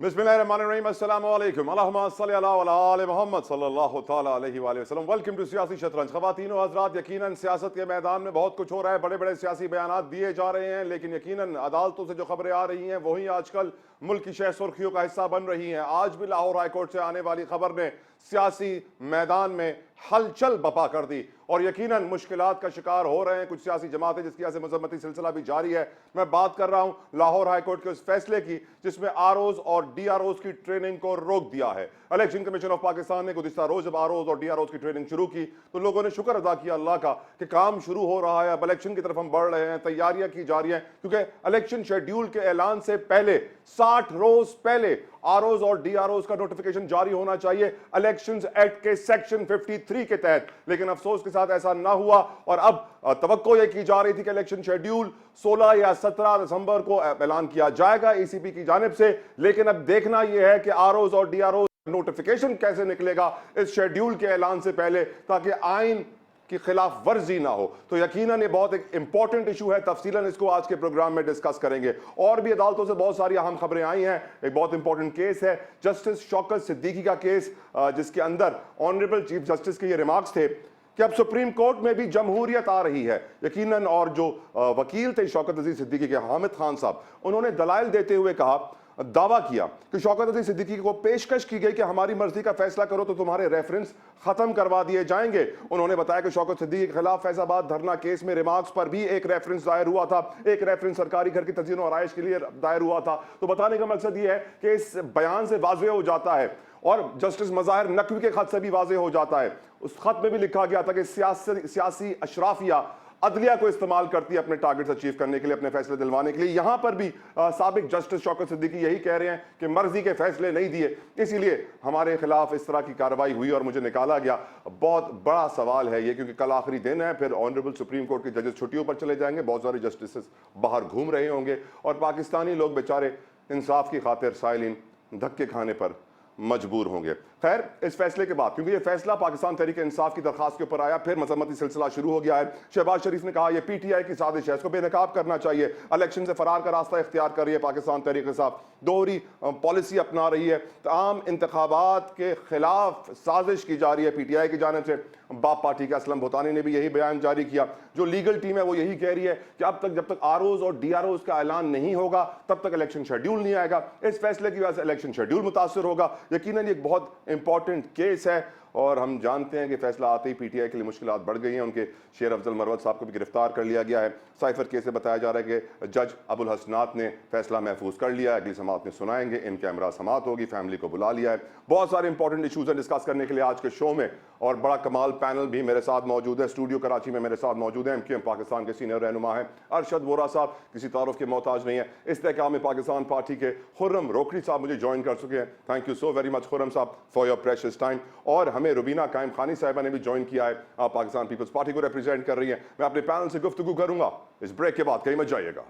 बिस्मिल्लाहिर्रहमानिर्रहीम, अस्सलामु अलैकुम, अल्लाहुम्मा सल्ली अला व आले मोहम्मद सल्लल्लाहु तआला अलैहि व सल्लम। वेलकम टू सियासी शतरंज। ख़वातीन व हज़रात, यकीनन सियासत के मैदान में बहुत कुछ हो रहा है, बड़े बड़े सियासी बयानात दिए जा रहे हैं, लेकिन यकीनन अदालतों से जो खबरें आ रही हैं वही आजकल मुल्क की शह सुर्खियों का हिस्सा बन रही हैं। आज भी लाहौर हाईकोर्ट से आने वाली खबर ने सियासी मैदान में हलचल बपा कर दी और यकीनन मुश्किलात का शिकार हो रहे हैं कुछ सियासी जमातें, जिसकी वजह से मजम्मती सिलसिला भी जारी है। मैं बात कर रहा हूं लाहौर हाईकोर्ट के उस फैसले की जिसमें आरओज और डीआरओज की ट्रेनिंग को रोक दिया है। इलेक्शन कमीशन ऑफ पाकिस्तान ने गुज़िश्ता रोज जब आरओज और डीआरओज की ट्रेनिंग शुरू की तो लोगों ने शुक्र अदा किया अल्लाह का कि काम शुरू हो रहा है, अब इलेक्शन की तरफ हम बढ़ रहे हैं, तैयारियां की जा रही हैं, क्योंकि इलेक्शन शेड्यूल के ऐलान से पहले 60 रोज पहले आरओज और डीआरओज का नोटिफिकेशन जारी होना चाहिए इलेक्शंस एक्ट के सेक्शन 53 के तहत। लेकिन अफसोस के साथ ऐसा ना हुआ और अब तवक्को यह की जा रही थी कि इलेक्शन शेड्यूल 16 या 17 दिसंबर को ऐलान किया जाएगा ईसीपी की जानिब से। लेकिन अब देखना यह है कि आरओज और डीआरओज नोटिफिकेशन कैसे निकलेगा इस शेड्यूल के ऐलान से पहले, ताकि आइन की खिलाफ वर्जी ना हो। तो यकीनन ये बहुत एक इंपॉर्टेंट इशू है, तफसीलन इसको आज के प्रोग्राम में डिस्कस करेंगे। और भी अदालतों से बहुत सारी अहम खबरें आई हैं। एक बहुत इंपॉर्टेंट केस है जस्टिस शौकत सिद्दीकी का केस, जिसके अंदर ऑनरेबल चीफ जस्टिस के ये रिमार्क्स थे कि अब सुप्रीम कोर्ट में भी जमहूरियत आ रही है यकीनन। और जो वकील थे शौकत अजीज सिद्दीकी के, हामिद खान साहब, उन्होंने दलाइल देते हुए कहा, दावा किया कि शौकत अजीज सिद्दीकी को पेशकश की गई कि हमारी मर्जी का फैसला करो तो तुम्हारे रेफरेंस खत्म करवा दिए जाएंगे। उन्होंने बताया कि शौकत सिद्दीकी के खिलाफ फैसलाबाद धरना केस में रिमार्क्स पर भी एक रेफरेंस दायर हुआ था, एक रेफरेंस सरकारी घर की तज़यीन और आराइश के लिए दायर हुआ था। तो बताने का मकसद यह है कि इस बयान से वाज़ेह हो जाता है और जस्टिस मज़ाहिर नकवी के खत से भी वाज़ेह हो जाता है। उस खत में भी लिखा गया था कि सियासी अशराफिया अदलिया को इस्तेमाल करती है अपने टारगेट्स अचीव करने के लिए, अपने फैसले दिलवाने के लिए। यहां पर भी साबिक जस्टिस शौकत सिद्दीकी यही कह रहे हैं कि मर्जी के फैसले नहीं दिए, इसीलिए हमारे खिलाफ इस तरह की कार्रवाई हुई और मुझे निकाला गया। बहुत बड़ा सवाल है ये, क्योंकि कल आखिरी दिन है, फिर ऑनरेबल सुप्रीम कोर्ट के जजेस छुट्टियों पर चले जाएंगे, बहुत सारे जस्टिस बाहर घूम रहे होंगे और पाकिस्तानी लोग बेचारे इंसाफ की खातिर साइलिन धक्के खाने पर मजबूर होंगे। खैर, इस फैसले के बाद, क्योंकि ये फैसला पाकिस्तान तहरीक इंसाफ की दरखास्त के ऊपर आया, फिर मजम्मती सिलसिला शुरू हो गया है। शहबाज शरीफ ने कहा यह पीटीआई की साजिश है, इसको बेनकाब करना चाहिए, इलेक्शन से फरार का रास्ता इख्तियार कर रही है पाकिस्तान तहरीक इंसाफ, दोहरी पॉलिसी अपना रही है, आम इंतखाबात के खिलाफ साजिश की जा रही है पीटीआई की जानिब से। बाप पार्टी के असलम भुतानी ने भी यही बयान जारी किया। जो लीगल टीम है वो यही कह रही है कि अब तक जब तक आरओज और डीआरओज का ऐलान नहीं होगा तब तक इलेक्शन शेड्यूल नहीं आएगा। इस फैसले की वजह से इलेक्शन शेड्यूल मुतासर होगा। यकीनन ये एक बहुत इंपॉर्टेंट केस है और हम जानते हैं कि फैसला आते ही पीटीआई के लिए मुश्किलात बढ़ गई हैं। उनके शेर अफजल मरवत साहब को भी गिरफ्तार कर लिया गया है। साइफर केस से बताया जा रहा है कि जज अबुल हसनात ने फैसला महफूज कर लिया है, अगली समात में सुनाएंगे, इन कैमरा समात होगी, फैमिली को बुला लिया है। बहुत सारे इंपॉर्टेंट इशूज हैं डिस्कस करने के लिए आज के शो में और बड़ा कमाल पैनल भी मेरे साथ मौजूद है। स्टूडियो कराची में मेरे साथ मौजूद है एमक्यूएम पाकिस्तान के सीनियर रहनुमा है अरशद वोरा साहब, किसी तारुफ के मोहताज नहीं है। इस्तेहकाम में पाकिस्तान पार्टी के खुर्रम रोकड़ी साहब मुझे ज्वाइन कर चुके हैं। Thank you so very much Khurram साहब फॉर योर प्रेशियस टाइम। और हमें रुबीना कायम खानी साहिबा ने भी ज्वाइन किया है, आप पाकिस्तान पीपल्स पार्टी को रिप्रेजेंट कर रही हैं। मैं अपने पैनल से गुफ्तगू करूंगा इस ब्रेक के बाद, कहीं मत जाइएगा।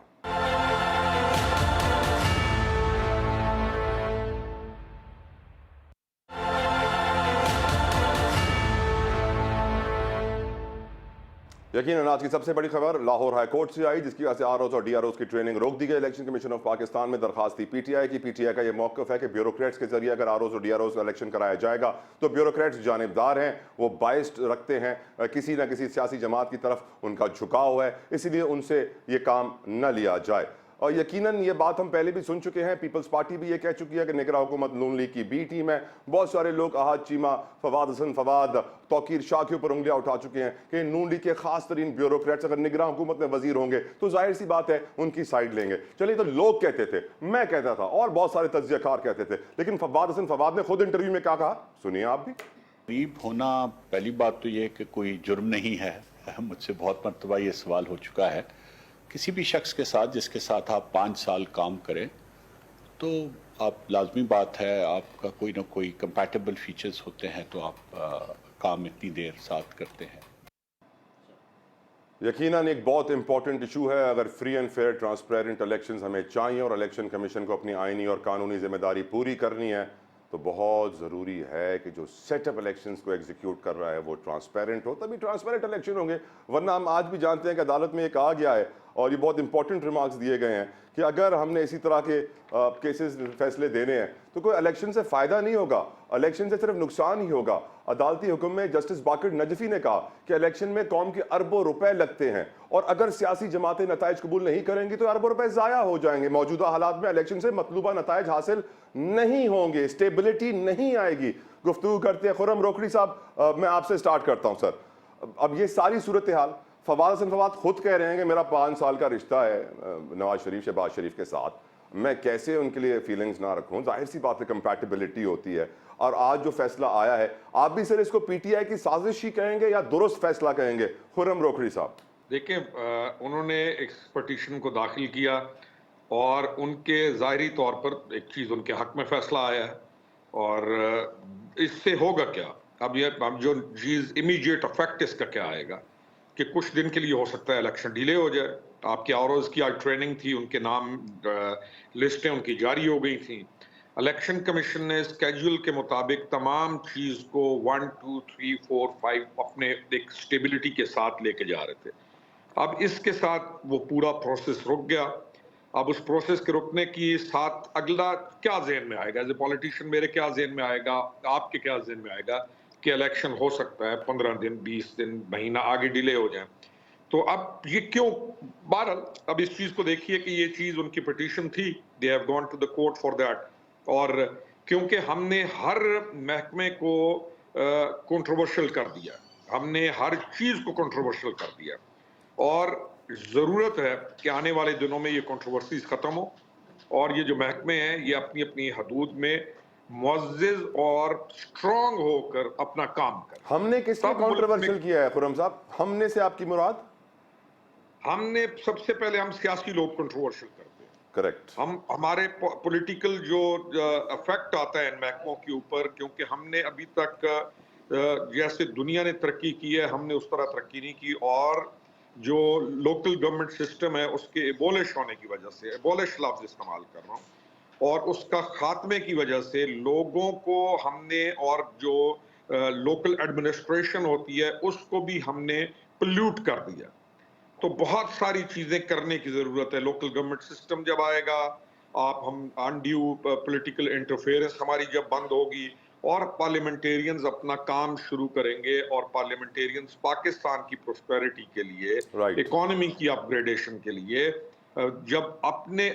यकीनन आज की सबसे बड़ी खबर लाहौर हाईकोर्ट से आई, जिसकी वजह से आरओज और डीआरओज की ट्रेनिंग रोक दी गई। इलेक्शन कमीशन ऑफ पाकिस्तान में दरखास्त थी पीटीआई की। पीटीआई का यह मौकफ है कि ब्यूरोक्रेट्स के जरिए अगर आरओज और डीआरओज का इलेक्शन कराया जाएगा तो ब्यूरोक्रेट्स जानिबदार हैं, वो बाइस्ड रखते हैं, किसी न किसी सियासी जमात की तरफ उनका झुकाव है, इसीलिए उनसे ये काम न लिया जाए। और यकीनन ये बात हम पहले भी सुन चुके हैं, पीपल्स पार्टी भी ये कह चुकी है कि निगरान हुकूमत नून लीग की बी टीम है। बहुत सारे लोग अहाद चीमा, फवाद हसन फवाद, तौकीर शाह के ऊपर उंगलियां उठा चुके हैं कि नून लीग के खास तरीन ब्यूरोक्रेट्स अगर निगरान हुकूमत में वजीर होंगे तो जाहिर सी बात है उनकी साइड लेंगे। चलिए, तो लोग कहते थे, मैं कहता था और बहुत सारे तज्जियाकार कहते थे, लेकिन फवाद हसन फवाद ने खुद इंटरव्यू में क्या कहा, सुनिए आप भी। गरीब होना, पहली बात तो ये कि कोई जुर्म नहीं है। मुझसे बहुत मरतबा ये सवाल हो चुका है। किसी भी शख्स के साथ जिसके साथ आप 5 साल काम करें तो आप, लाजमी बात है, आपका कोई ना कोई कंपैटिबल फीचर्स होते हैं तो आप काम इतनी देर साथ करते हैं। यकीनन एक बहुत इंपॉर्टेंट इशू है। अगर free and fair transparent elections हमें चाहिए और इलेक्शन कमीशन को अपनी आईनी और कानूनी जिम्मेदारी पूरी करनी है तो बहुत ज़रूरी है कि जो सेटअप इलेक्शंस को एग्जीक्यूट कर रहा है वो ट्रांसपेरेंट हो, तभी ट्रांसपेरेंट इलेक्शन होंगे। वरना हम आज भी जानते हैं कि अदालत में एक आ गया है, और ये बहुत इंपॉर्टेंट रिमार्क्स दिए गए हैं कि अगर हमने इसी तरह के केसेस फैसले देने हैं तो कोई इलेक्शन से फ़ायदा नहीं होगा, इलेक्शन से सिर्फ नुकसान ही होगा। अदालती हुक्म में जस्टिस बाकर नजफी ने कहा कि इलेक्शन में कौम के अरबों रुपए लगते हैं और अगर सियासी जमातें नताइज कबूल नहीं करेंगी तो अरबों रुपए ज़ाया हो जाएंगे। मौजूदा हालात में इलेक्शन से मतलूबा नताइज हासिल नहीं होंगे, स्टेबिलिटी नहीं आएगी। गुफ्तगू करते हैं खुर्रम रोकड़ी साहब, मैं आपसे स्टार्ट करता हूँ सर। अब ये सारी सूरत हाल, फवाद हसन फवाद खुद कह रहे हैं कि मेरा 5 साल का रिश्ता है नवाज शरीफ शहबाज शरीफ के साथ, मैं कैसे उनके लिए फीलिंग्स ना रखूं। जाहिर सी बात है कंपैटिबिलिटी होती है। और आज जो फैसला आया है, आप भी सर इसको पीटीआई की साजिश ही कहेंगे या दुरुस्त फैसला कहेंगे? खुर्रम रोकड़ी साहब देखिए, उन्होंने एक पिटीशन को दाखिल किया और उनके ज़ाहिरी तौर पर एक चीज़ उनके हक में फैसला आया है और इससे होगा क्या। अब जो चीज़ इमीडिएट इफेक्ट इसका क्या आएगा कि कुछ दिन के लिए हो सकता है इलेक्शन डिले हो जाए। आपके आरओज़ की आज ट्रेनिंग थी, उनके नाम लिस्टें उनकी जारी हो गई थी। इलेक्शन कमीशन ने स्केड्यूल के मुताबिक तमाम चीज़ को 1 2 3 4 5 अपने एक स्टेबिलिटी के साथ लेके जा रहे थे। अब इसके साथ वो पूरा प्रोसेस रुक गया। अब उस प्रोसेस के रुकने की साथ अगला क्या ज़हन में आएगा, एज ए पॉलिटिशियन मेरे क्या ज़हन में आएगा, आपके क्या ज़हन में आएगा कि इलेक्शन हो सकता है 15 दिन 20 दिन महीना आगे डिले हो जाए। तो अब ये क्यों, बहरहाल अब इस चीज़ को देखिए कि ये चीज़ उनकी पिटीशन थी, they have gone to the court for that. और क्योंकि हमने हर महकमे को कंट्रोवर्शियल कर दिया, हमने हर चीज़ को कंट्रोवर्शियल कर दिया और ज़रूरत है कि आने वाले दिनों में ये कंट्रोवर्सीज ख़त्म हो और ये जो महकमे हैं ये अपनी अपनी हदूद में मुअज़्ज़िज़ और स्ट्रॉन्ग होकर अपना काम करें। हमने किसको कंट्रोवर्शियल किया है खुर्रम साहब? हमने से आपकी मुराद? हमने सबसे पहले हम सियासी लोग कंट्रोवर्शियल करते हैं। करेक्ट। हम हमारे पॉलिटिकल जो इफेक्ट आता है इन महकमों के ऊपर, क्योंकि हमने अभी तक जैसे दुनिया ने तरक्की की है हमने उस तरह तरक्की नहीं की और जो लोकल गवर्नमेंट सिस्टम है उसके एबोलिश होने की वजह से, एबोलिश लफ्ज इस्तेमाल कर रहा हूँ, और उसका खात्मे की वजह से लोगों को हमने, और जो लोकल एडमिनिस्ट्रेशन होती है उसको भी हमने पोल्यूट कर दिया। तो बहुत सारी चीजें करने की जरूरत है। लोकल गवर्नमेंट सिस्टम जब आएगा, हम अनड्यू पॉलिटिकल इंटरफेरेंस हमारी जब बंद होगी और पार्लियामेंटेरियंस अपना काम शुरू करेंगे और पार्लियामेंटेरियंस पाकिस्तान की प्रोस्पेरिटी के लिए, इकोनॉमी की अपग्रेडेशन के लिए जब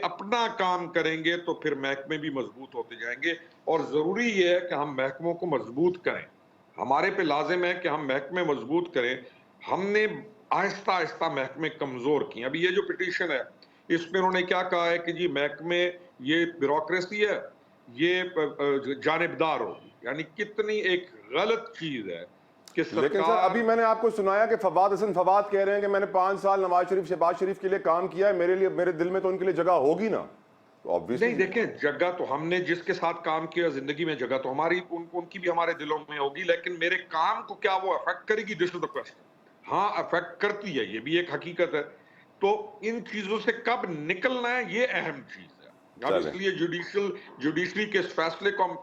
अपना काम करेंगे तो फिर महकमे भी मजबूत होते जाएंगे। और जरूरी ये है कि हम महकमों को मजबूत करें, हमारे पे लाजिम है कि हम महकमे मजबूत करें। हमने आहिस्ता आहिस्ता महकमे कमजोर किए। अभी ये जो पिटीशन है इसमें उन्होंने क्या कहा है कि जी महकमे, ये ब्यूरोक्रेसी है, ये जानिबदार होगी, यानी कितनी एक गलत चीज है कि सरकार। लेकिन सर अभी मैंने आपको सुनाया कि फवाद हसन फवाद कह रहे हैं कि मैंने 5 साल नवाज शरीफ शहबाज शरीफ के लिए काम किया है, मेरे दिल में तो उनके लिए जगह होगी ना। तो ऑब्वियसली नहीं, देखें, जगह तो हमने जिसके साथ काम किया जिंदगी में, जगह तो हमारी उनकी भी हमारे दिलों में होगी, लेकिन मेरे काम को क्या वो अफेक्ट करेगी, दिस इज द क्वेश्चन। हाँ, अफेक्ट करती है, ये भी एक हकीकत है। तो इन चीजों से कब निकलना है ये अहम चीज है। अब इसलिए जुडिशरी के इस फैसले को हम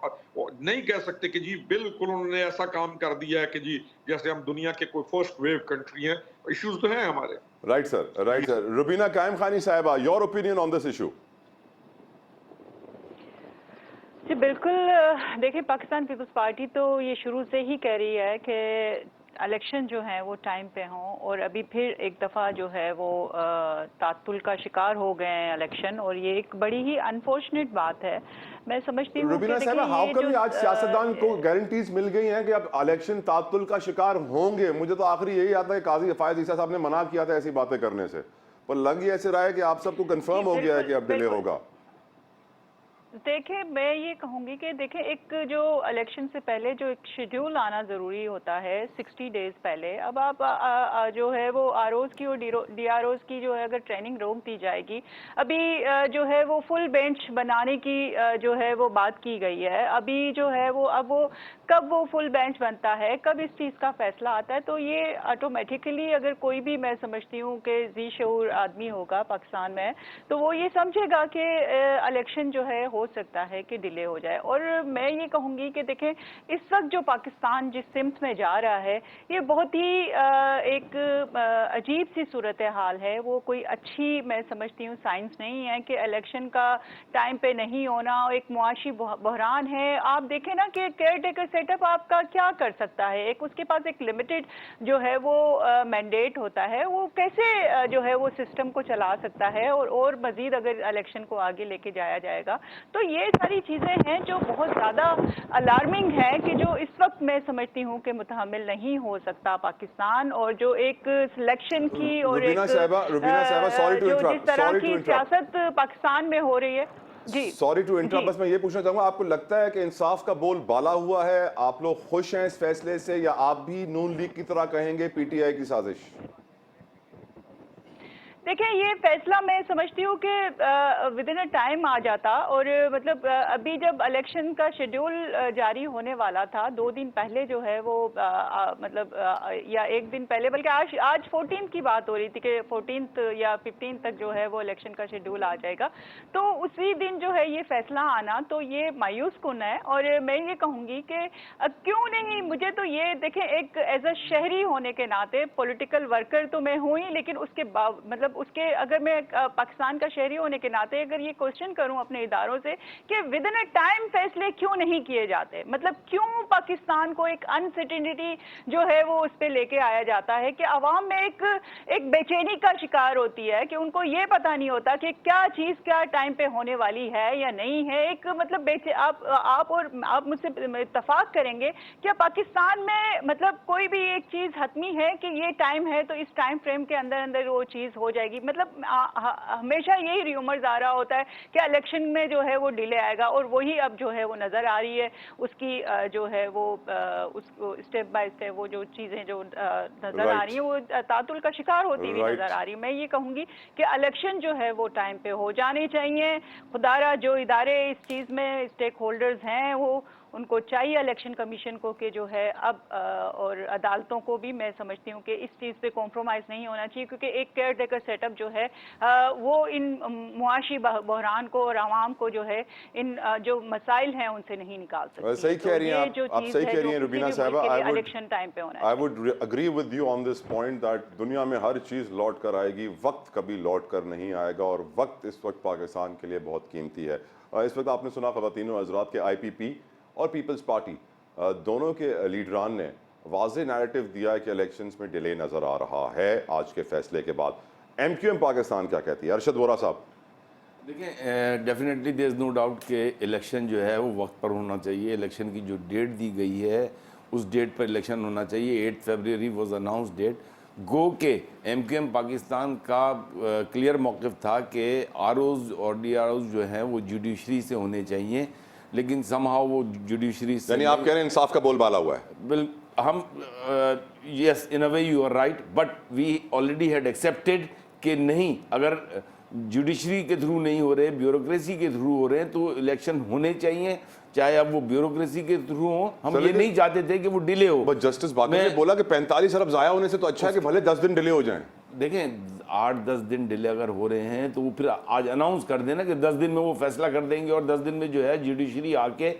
नहीं कह सकते कि जी बिल्कुल उन्होंने ऐसा काम कर दिया है कि जी जैसे हम दुनिया के कोई फर्स्ट वेव कंट्री हैं। इश्यूज तो हैं हमारे। Right sir, right sir. Rubina Qaim Khani साहिबा, your opinion on this issue? जी बिल्कुल, देखिए पाकिस्तान पीपल्स पार्टी तो ये शुरू से ही कह रही है कि इलेक्शन जो है वो टाइम पे हों, और अभी फिर एक दफ़ा जो है वो तातुल का शिकार हो गए हैं इलेक्शन, और ये एक बड़ी ही अनफॉर्चुनेट बात है। मैं समझती हूँ रुबीना साहब, हाउ कम आज सियासतदान को गारंटीज मिल गई हैं कि अब इलेक्शन तातुल का शिकार होंगे? मुझे तो आखिरी यही आता है, काजी हफायज ईसा साहब ने मना किया था ऐसी बातें करने से, पर लग ही ऐसे रहा है कि आप सबको कंफर्म हो गया है कि अब डिले होगा। देखिए, मैं ये कहूँगी कि देखें, एक जो इलेक्शन से पहले जो एक शेड्यूल आना ज़रूरी होता है 60 डेज़ पहले। अब आप जो है वो आरओज़ की और डीआरओज़ की जो है अगर ट्रेनिंग रोक दी जाएगी, अभी जो है वो फुल बेंच बनाने की जो है वो बात की गई है। अभी जो है वो अब वो कब वो फुल बेंच बनता है, कब इस चीज़ का फैसला आता है, तो ये ऑटोमेटिकली अगर कोई भी, मैं समझती हूँ कि जी शऊर आदमी होगा पाकिस्तान में, तो वो ये समझेगा कि इलेक्शन जो है हो सकता है कि डिले हो जाए। और मैं ये कहूँगी कि देखें, इस वक्त जो पाकिस्तान जिस सिमत में जा रहा है, ये बहुत ही एक अजीब सी सूरत हाल है। वो कोई अच्छी, मैं समझती हूँ, साइंस नहीं है कि इलेक्शन का टाइम पे नहीं होना एक मुआशी बहरान है। आप देखें ना कि केयर टेकर सेटअप आपका क्या कर सकता है, एक उसके पास एक लिमिटेड जो है वो मैंडेट होता है, वो कैसे जो है वो सिस्टम को चला सकता है, और मजीद अगर इलेक्शन को आगे लेके जाया जाएगा। तो ये सारी चीज़ें हैं जो बहुत ज़्यादा अलार्मिंग है, कि जो इस वक्त मैं समझती हूँ कि मुतहम्मिल नहीं हो सकता पाकिस्तान, और जो एक सिलेक्शन की और रुबीना साहिबा, सॉरी टू जो इंटरप्ट, जिस तरह की सियासत पाकिस्तान में हो रही है। जी सॉरी टू इंटरप्ट, बस मैं ये पूछना चाहूंगा, आपको लगता है कि इंसाफ का बोल बाला हुआ है? आप लोग खुश हैं इस फैसले से, या आप भी नून लीग की तरह कहेंगे पीटीआई की साजिश? देखिए, ये फैसला मैं समझती हूँ कि विद इन अ टाइम आ जाता, और मतलब अभी जब इलेक्शन का शेड्यूल जारी होने वाला था 2 दिन पहले जो है वो मतलब या 1 दिन पहले, बल्कि आज 14 की बात हो रही थी कि 14 या 15 तक जो है वो इलेक्शन का शेड्यूल आ जाएगा। तो उसी दिन जो है ये फैसला आना, तो ये मायूस कुन है। और मैं ये कहूँगी कि क्यों नहीं, मुझे तो ये देखें, एक एज अ शहरी होने के नाते, पॉलिटिकल वर्कर तो मैं हूँ ही, लेकिन उसके मतलब उसके, अगर मैं पाकिस्तान का शहरी होने के नाते अगर ये क्वेश्चन करूं अपने इदारों से कि विद इन अ टाइम फैसले क्यों नहीं किए जाते, मतलब क्यों पाकिस्तान को एक अनसर्टेनिटी जो है वो उस पर लेके आया जाता है कि आवाम में एक बेचैनी का शिकार होती है, कि उनको ये पता नहीं होता कि क्या चीज़ क्या टाइम पे होने वाली है या नहीं है। एक मतलब आप मुझसे इत्तफाक करेंगे कि पाकिस्तान में मतलब कोई भी एक चीज़ हतमी है कि ये टाइम है तो इस टाइम फ्रेम के अंदर अंदर वो चीज़ हो जाएगी। मतलब हमेशा यही र्यूमर्स आ रहा होता है कि इलेक्शन में जो है वो डिले आएगा, और वही अब जो है वो नज़र आ रही है। उसकी जो है वो उसको स्टेप बाय स्टेप वो जो चीज़ें जो नज़र आ रही हैं वो तातुल का शिकार होती हुई नज़र आ रही है। मैं ये कहूँगी कि इलेक्शन जो है वो टाइम पे हो जाने चाहिए। खुदारा जो इदारे इस चीज़ में स्टेक होल्डर्स हैं, वो उनको चाहिए इलेक्शन कमीशन को कि जो है अब और अदालतों को भी, मैं समझती हूँ कि इस चीज़ पे कॉम्प्रोमाइज़ नहीं होना चाहिए, क्योंकि एक केयर टेकर सेटअप जो है वो इन मुआशी बहरान को और आवाम को जो है इन जो मसाइल हैं उनसे नहीं निकाल सकती। सही कह रही हैं आप सही कह रही हैं रुबीना साहिबा। इलेक्शन टाइम पे होना, I would agree with you on this point that दुनिया में हर चीज़ लौट कर आएगी, वक्त कभी लौट कर नहीं आएगा, और वक्त इस वक्त पाकिस्तान के लिए बहुत कीमती है। इस वक्त आपने सुना ख़वातीन हज़रात के IPP और पीपल्स पार्टी दोनों के लीडरान ने वाज़ेह नैरेटिव दिया है कि इलेक्शंस में डिले नज़र आ रहा है आज के फैसले के बाद। MQM पाकिस्तान क्या कहती है? अरशद वोरा साहब। देखिए, definitely there is no doubt कि इलेक्शन जो है वो वक्त पर होना चाहिए। इलेक्शन की जो डेट दी गई है उस डेट पर इलेक्शन होना चाहिए। 8 फरवरी वॉज अनाउंस डेट। गो के MQM पाकिस्तान का क्लियर मौक़िफ़ था कि ROs और DROs जो हैं वो जुडिशरी से होने चाहिए, लेकिन समहाउ वो जुडिशरी से, यानी आप कह रहे हैं इंसाफ का बोलबाला हुआ है? हम yes, in a way you are right, but we already had accepted कि नहीं, अगर जुडिशरी के थ्रू नहीं हो रहे, ब्यूरोक्रेसी के थ्रू हो रहे हैं, तो इलेक्शन होने चाहिए, चाहे अब वो ब्यूरोक्रेसी के थ्रू हो। हम ये नहीं चाहते थे कि वो डिले हो। बट जस्टिस बाकी ने बोला कि 45 अरब ज़ाया होने से तो अच्छा है कि भले 10 दिन डिले हो जाएं। देखें, 8-10 दिन डिले अगर हो रहे हैं तो वो फिर आज अनाउंस कर देना कि 10 दिन में वो फैसला कर देंगे, और 10 दिन में जो है जुडिशरी आके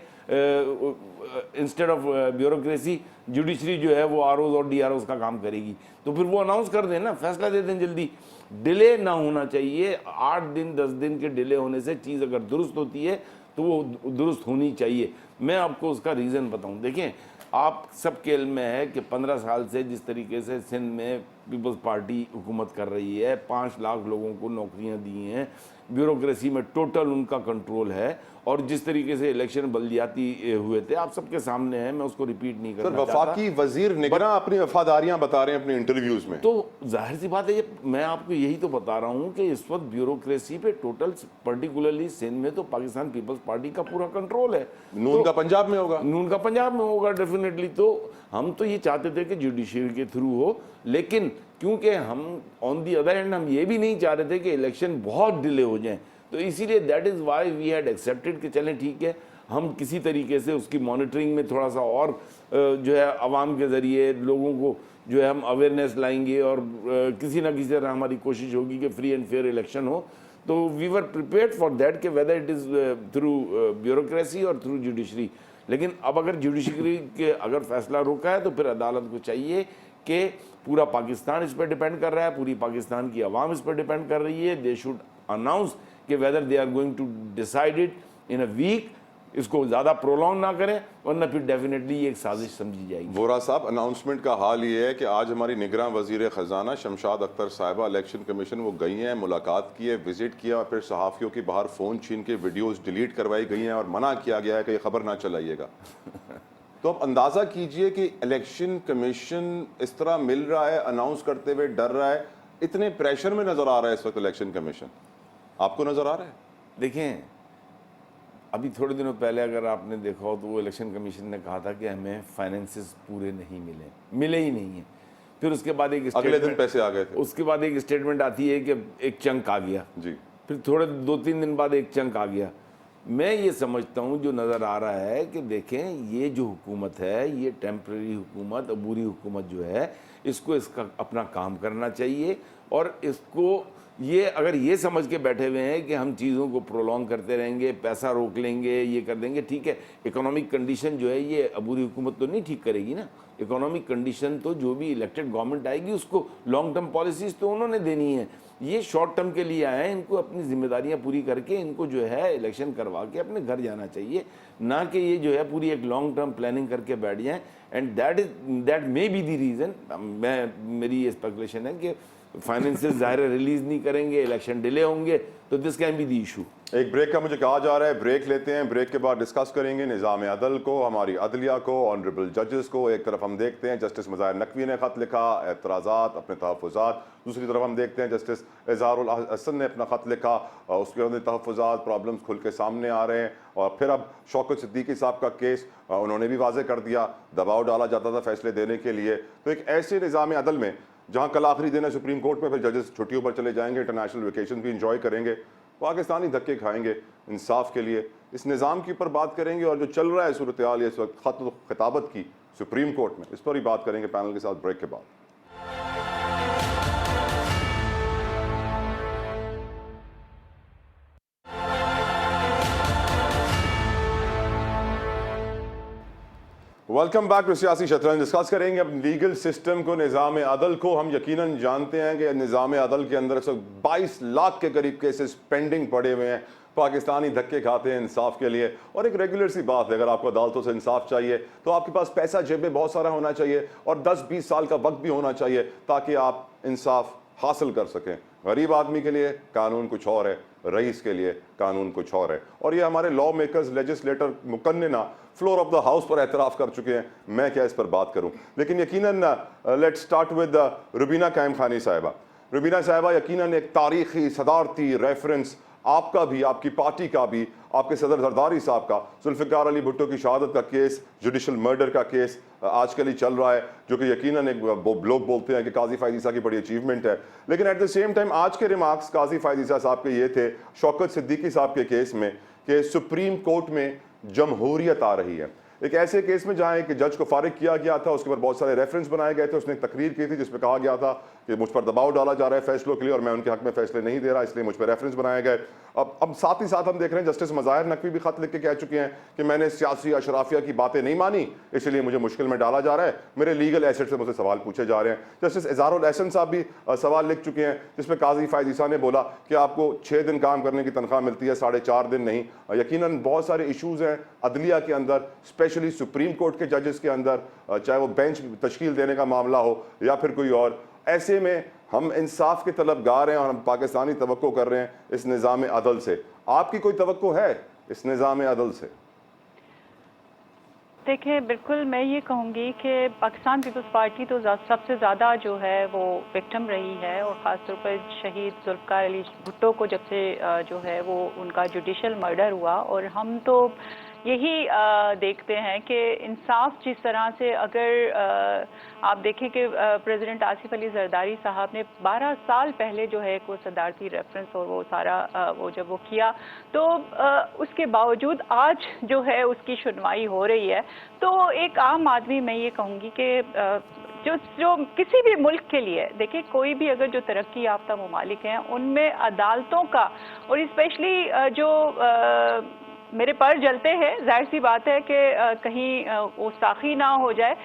इंस्टेड ऑफ ब्यूरोक्रेसी जुडिशरी जो है वो ROs और DROs का काम करेगी। तो फिर वो अनाउंस कर देना, फैसला दे दें जल्दी। डिले ना होना चाहिए। 8 दिन 10 दिन के डिले होने से चीज़ अगर दुरुस्त होती है तो वो दुरुस्त होनी चाहिए। मैं आपको उसका रीज़न बताऊं। देखें, आप सबके इल्म में है कि 15 साल से जिस तरीके से सिंध में पीपल्स पार्टी हुकूमत कर रही है, 5 लाख लोगों को नौकरियां दी हैं, ब्यूरोक्रेसी में टोटल उनका कंट्रोल है, और जिस तरीके से इलेक्शन बल्दियाती हुए थे आप सबके सामने है, मैं उसको रिपीट नहीं करना चाहता। वफाकी वजीर निगरां अपनी वफादारियां बता रहे हैं अपने इंटरव्यूज में, तो जाहिर सी बात है, मैं आपको यही तो बता रहा हूँ कि इस वक्त ब्यूरोक्रेसी पे टोटल, पर्टिकुलरली सिंध में तो पाकिस्तान पीपल्स पार्टी का पूरा कंट्रोल है। नून का पंजाब में होगा, नून का पंजाब में होगा डेफिनेटली। तो हम तो ये चाहते थे कि जुडिशरी के थ्रू हो, लेकिन क्योंकि हम ऑन दी अदर हैंड हम ये भी नहीं चाह रहे थे कि इलेक्शन बहुत डिले हो जाए, तो इसीलिए that is why we had accepted कि चलें ठीक है, हम किसी तरीके से उसकी मॉनिटरिंग में थोड़ा सा और जो है आवाम के ज़रिए लोगों को जो है हम अवेयरनेस लाएंगे, और किसी ना किसी तरह हमारी कोशिश होगी कि फ्री एंड फेयर इलेक्शन हो। तो we were prepared for that कि whether it is through bureaucracy और थ्रू जुडिशरी। लेकिन अब अगर जुडिशरी के अगर फैसला रोका है तो फिर अदालत को चाहिए कि पूरा पाकिस्तान इस पर डिपेंड कर रहा है, पूरी पाकिस्तान की आवाम इस पर डिपेंड कर रही है, दे शुड अनाउंस कि whether they are going to decide it in a week, इसको ज़्यादा प्रोलॉन्ग ना करें वरना फिर डेफिनेटली ये एक साजिश समझी जाएगी। वोरा साहब, अनाउंसमेंट का हाल ये है कि आज हमारी निगरान वजीर ख़जाना शमशाद अख्तर साहिबा इलेक्शन कमीशन वो गई हैं, मुलाकात की है, विजिट किया और फिर सहाफ़ियों की बाहर फ़ोन छीन के वीडियोज़ डिलीट करवाई गई हैं और मना किया गया है कि ये खबर ना चलाइएगा। तो अब अंदाज़ा कीजिए कि इलेक्शन कमीशन इस तरह मिल रहा है, अनाउंस करते हुए डर रहा है, इतने प्रेशर में नज़र आ रहा है इस वक्त इलेक्शन कमीशन, आपको नज़र आ रहा है? देखें, अभी थोड़े दिनों पहले अगर आपने देखा हो तो वो इलेक्शन कमीशन ने कहा था कि हमें फाइनेंसेस पूरे नहीं मिले ही नहीं है। फिर उसके बाद एक अगले दिन पैसे आ गए थे, उसके बाद एक स्टेटमेंट आती है कि एक चंक आ गया जी, फिर थोड़े 2-3 दिन बाद एक चंक आ गया। मैं ये समझता हूँ जो नज़र आ रहा है कि देखें ये जो हुकूमत है ये टेम्परेरी हुकूमत, अबूरी हुकूमत जो है इसको इसका अपना काम करना चाहिए और इसको ये अगर ये समझ के बैठे हुए हैं कि हम चीज़ों को प्रोलॉन्ग करते रहेंगे, पैसा रोक लेंगे, ये कर देंगे, ठीक है, इकोनॉमिक कंडीशन जो है ये अबूरी हुकूमत तो नहीं ठीक करेगी ना। इकोनॉमिक कंडीशन तो जो भी इलेक्टेड गवर्नमेंट आएगी उसको लॉन्ग टर्म पॉलिसीज़ तो उन्होंने देनी है। ये शॉर्ट टर्म के लिए आए हैं, इनको अपनी जिम्मेदारियां पूरी करके इनको जो है इलेक्शन करवा के अपने घर जाना चाहिए, ना कि ये जो है पूरी एक लॉन्ग टर्म प्लानिंग करके बैठ जाएँ। And that may be the reason, मेरी ये स्पेकुलेशन है कि फाइनेंसेस ज़ाहिर रिलीज़ नहीं करेंगे, इलेक्शन डिले होंगे, तो this can be the issue. एक ब्रेक का मुझे कहा जा रहा है, ब्रेक लेते हैं, ब्रेक के बाद डिस्कस करेंगे निज़ाम अदल को, हमारी अदलिया को, ऑनरेबल जजेस को। एक तरफ हम देखते हैं जस्टिस मज़ाहिर नकवी ने ख़त लिखा, एतराज़ात, अपने तहफ़्फ़ुज़ात, दूसरी तरफ हम देखते हैं जस्टिस इज़हारुल हसन ने अपना ख़त लिखा और उसके अंदर तहफ़्फ़ुज़ात, प्रॉब्लम्स खुल के सामने आ रहे हैं। और फिर अब शौकत सिद्दीकी साहब का केस उन्होंने भी वाज़ेह कर दिया, दबाव डाला जाता था फैसले देने के लिए। तो एक ऐसे निज़ाम अदल में जहाँ कल आखिरी दिन है सुप्रीम कोर्ट में, फिर जजेस छुट्टियों पर चले जाएंगे, इंटरनेशनल वेकेशन भी इंजॉय करेंगे, पाकिस्तानी धक्के खाएंगे इंसाफ के लिए, इस निज़ाम के ऊपर बात करेंगे। और जो चल रहा है सूरत हाल इस वक्त खत खिताबत की सुप्रीम कोर्ट में, इस पर ही बात करेंगे पैनल के साथ ब्रेक के बाद। वेलकम बैक टू सियासी शतरंज। डिस्कस करेंगे अब लीगल सिस्टम को, निज़ाम अदल को। हम यकीनन जानते हैं कि निज़ाम अदल के अंदर 22 लाख के करीब केसेस पेंडिंग पड़े हुए हैं, पाकिस्तानी धक्के खाते हैं इंसाफ के लिए। और एक रेगुलर सी बात है, अगर आपको अदालतों से इंसाफ चाहिए तो आपके पास पैसा जेब में बहुत सारा होना चाहिए और 10-20 साल का वक्त भी होना चाहिए ताकि आप इंसाफ हासिल कर सकें। गरीब आदमी के लिए कानून कुछ और है, रईस के लिए कानून कुछ और है। और ये हमारे लॉ मेकर्स, लेजिस्लेटर मुकन्निना फ्लोर ऑफ द हाउस पर एतराफ़ कर चुके हैं, मैं क्या इस पर बात करूं। लेकिन यकीनन let's start with Rubina Qaim Khani साहिबा। रुबीना साहिबा, यकीनन एक तारीखी सदारती रेफरेंस आपका भी, आपकी पार्टी का भी, आपके सदर जरदारी साहब का जुल्फ़िकार अली भुट्टो की शहादत का केस, जुडिशल मर्डर का केस आजकल ही चल रहा है, जो कि यकीनन एक लोग बोलते हैं कि काजी फ़ायज़ ईसा की बड़ी अचीवमेंट है। लेकिन एट द सेम टाइम आज के रिमार्क्स काजी फ़ायज़ ईसा साहब के ये थे शौकत सिद्दीकी साहब के केस में कि सुप्रीम कोर्ट में जमहूरियत आ रही है। एक ऐसे केस में जहाँ एक जज को फारिग किया गया था, उसके ऊपर बहुत सारे रेफरेंस बनाए गए थे, उसने एक तकरीर की थी जिसमें कहा गया था कि मुझ पर दबाव डाला जा रहा है फैसलों के लिए और मैं उनके हक में फैसले नहीं दे रहा, इसलिए मुझ पर रेफरेंस बनाए गए। अब साथ ही साथ हम देख रहे हैं जस्टिस मज़ाहिर नकवी भी खत लिख के कह चुके हैं कि मैंने सियासी अशराफिया की बातें नहीं मानी, इसलिए मुझे मुश्किल में डाला जा रहा है, मेरे लीगल एसेट से मुझसे सवाल पूछे जा रहे हैं। जस्टिस इज़हारुल हसन साहब भी सवाल लिख चुके हैं जिसमें काजी फ़ायज़ ईसा ने बोला कि आपको 6 दिन काम करने की तनख्वाह मिलती है, 4.5 दिन नहीं। यकीनन बहुत सारे इशूज़ हैं अदलिया के अंदर, स्पेशली सुप्रीम कोर्ट के जजेस के अंदर, चाहे वो बेंच तश्कील देने का मामला हो या फिर कोई और। ऐसे में हम इंसाफ के तलबगार हैं और हम पाकिस्तानी तवक्को कर रहे हैं इस निज़ाम अदल से। आपकी कोई तवक्को है इस निज़ाम अदल से? देखिए, बिल्कुल मैं ये कहूँगी कि पाकिस्तान पीपल्स पार्टी तो सबसे ज़्यादा जो है वो विक्टिम रही है, और ख़ासतौर पर शहीद जुल्फ़िकार अली भुट्टो को जब से जो है वो उनका जुडिशल मर्डर हुआ, और हम तो यही देखते हैं कि इंसाफ जिस तरह से, अगर आप देखें कि प्रेसिडेंट आसिफ अली जरदारी साहब ने 12 साल पहले जो है वो सदारती रेफरेंस और वो सारा वो जब वो किया, तो उसके बावजूद आज जो है उसकी सुनवाई हो रही है। तो एक आम आदमी, मैं ये कहूँगी कि जो जो किसी भी मुल्क के लिए, देखिए कोई भी अगर जो तरक्की याफ्ता ममालिक हैं उनमें अदालतों का, और स्पेशली जो मेरे पर जलते हैं, जाहिर सी बात है कि कहीं गुस्ताखी ना हो जाए,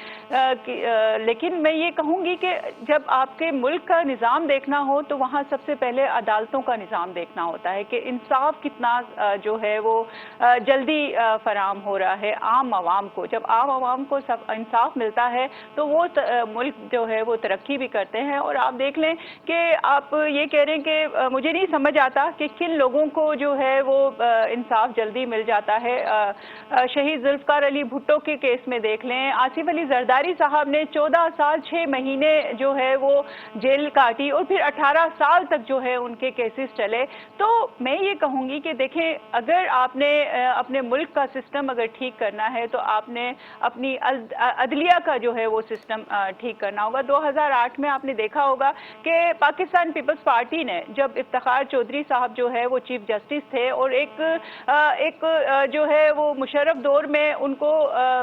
लेकिन मैं ये कहूँगी कि जब आपके मुल्क का निज़ाम देखना हो तो वहाँ सबसे पहले अदालतों का निज़ाम देखना होता है कि इंसाफ कितना जो है वो जल्दी फराम हो रहा है आम आवाम को। जब आम आवाम को सब इंसाफ मिलता है तो वो मुल्क जो है वो तरक्की भी करते हैं। और आप देख लें कि आप ये कह रहे हैं कि मुझे नहीं समझ आता कि किन लोगों को जो है वो इंसाफ जल्दी मिल जाता है। शहीद जुल्फकार अली भुट्टो के केस में देख लें, आसिफ अली जरदारी साहब ने 14 साल 6 महीने जो है वो जेल काटी और फिर 18 साल तक जो है उनके केसेस चले। तो मैं ये कहूँगी कि देखें, अगर आपने अपने मुल्क का सिस्टम अगर ठीक करना है तो आपने अपनी अदलिया का जो है वो सिस्टम ठीक करना होगा। 2008 में आपने देखा होगा कि पाकिस्तान पीपल्स पार्टी ने, जब इफ्तिखार चौधरी साहब जो है वो चीफ जस्टिस थे और एक जो है वो मुशर्रफ दौर में उनको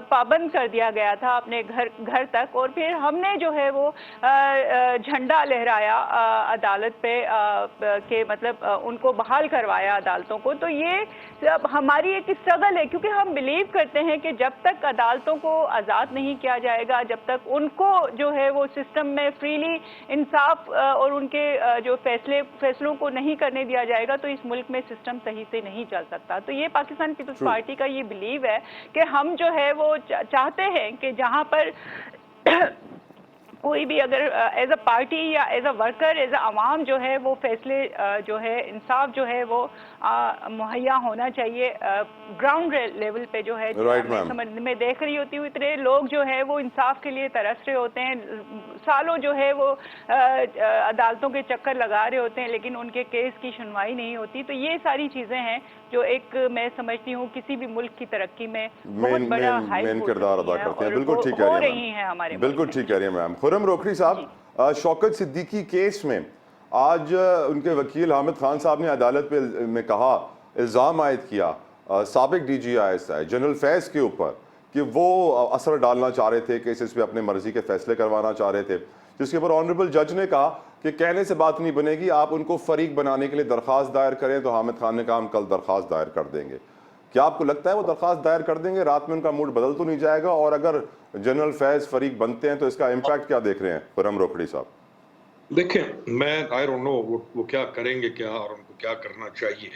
पाबंद कर दिया गया था अपने घर तक, और फिर हमने जो है वो झंडा लहराया अदालत पे के मतलब उनको बहाल करवाया अदालतों को। तो ये हमारी एक स्ट्रगल है, क्योंकि हम बिलीव करते हैं कि जब तक अदालतों को आज़ाद नहीं किया जाएगा, जब तक उनको जो है वो सिस्टम में फ्रीली इंसाफ और उनके जो फैसलों को नहीं करने दिया जाएगा, तो इस मुल्क में सिस्टम सही से नहीं चल सकता। तो ये पाकिस्तान पीपल्स पार्टी का ये बिलीव है कि हम जो है वो चाहते हैं कि जहां पर कोई भी अगर एज अ पार्टी या as a worker, as a आवाम जो है वो फैसले जो है इंसाफ जो है वो मुहैया होना चाहिए ग्राउंड लेवल पे जो है। समझ में देख रही होती हूँ इतने लोग जो है वो इंसाफ के लिए तरस रहे होते हैं, सालों जो है वो अदालतों के चक्कर लगा रहे होते हैं, लेकिन उनके केस की सुनवाई नहीं होती। तो ये सारी चीज़ें हैं जो एक मैं समझती हूँ किसी भी मुल्क की तरक्की में बहुत बड़ा मेन किरदार अदा करते हैं। बिल्कुल ठीक हो रही हैं हमारे, बिल्कुल ठीक कह रही है मैम। खुर्रम रोकड़ी साहब, शौकत सिद्दीकी केस में आज उनके वकील हामिद खान साहब ने अदालत में कहा, इल्ज़ाम आयद किया साबिक DGI जनरल फैज़ के ऊपर कि वो असर डालना चाह रहे थे केसेस पे, अपने मर्जी के फैसले करवाना चाह रहे थे, जिसके ऊपर ऑनरेबल जज ने कहा कि कहने से बात नहीं बनेगी, आप उनको फरीक बनाने के लिए दरख्वास्त दायर करें। तो हामिद खान ने कहा हम कल दरख्वास्त दायर कर देंगे। क्या आपको लगता है वो दरख्वास्त दायर कर देंगे, रात में उनका मूड बदल तो नहीं जाएगा? और अगर जनरल फैज फरीक बनते हैं तो इसका इम्पैक्ट क्या देख रहे हैं खुर्रम रोकड़ी साहब? देखें, मैं आई डोंट नो वो क्या करेंगे क्या और उनको क्या करना चाहिए,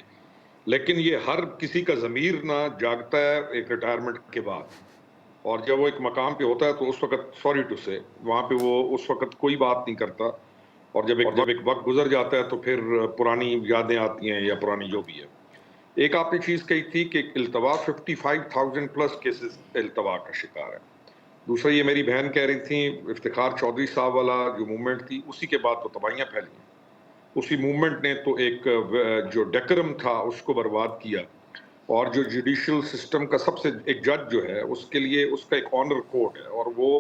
लेकिन ये हर किसी का ज़मीर ना जागता है एक रिटायरमेंट के बाद, और जब वो एक मकाम पे होता है तो उस वक्त सॉरी टू से वहाँ पे वो उस वक्त कोई बात नहीं करता, और जब एक वक्त गुजर जाता है तो फिर पुरानी यादें आती हैं या पुरानी जो भी है। एक आपने चीज़ कही थी कि इल्तवा 55,000 प्लस केसेस इल्तवा का शिकार है। दूसरा ये मेरी बहन कह रही थी, इफ्तिखार चौधरी साहब वाला जो मूवमेंट थी उसी के बाद तो तबाहियाँ फैली। उसी मूवमेंट ने तो एक जो डेकोरम था उसको बर्बाद किया, और जो जुडिशल सिस्टम का सबसे एक जज जो है उसके लिए उसका एक ऑनर कोड है, और वो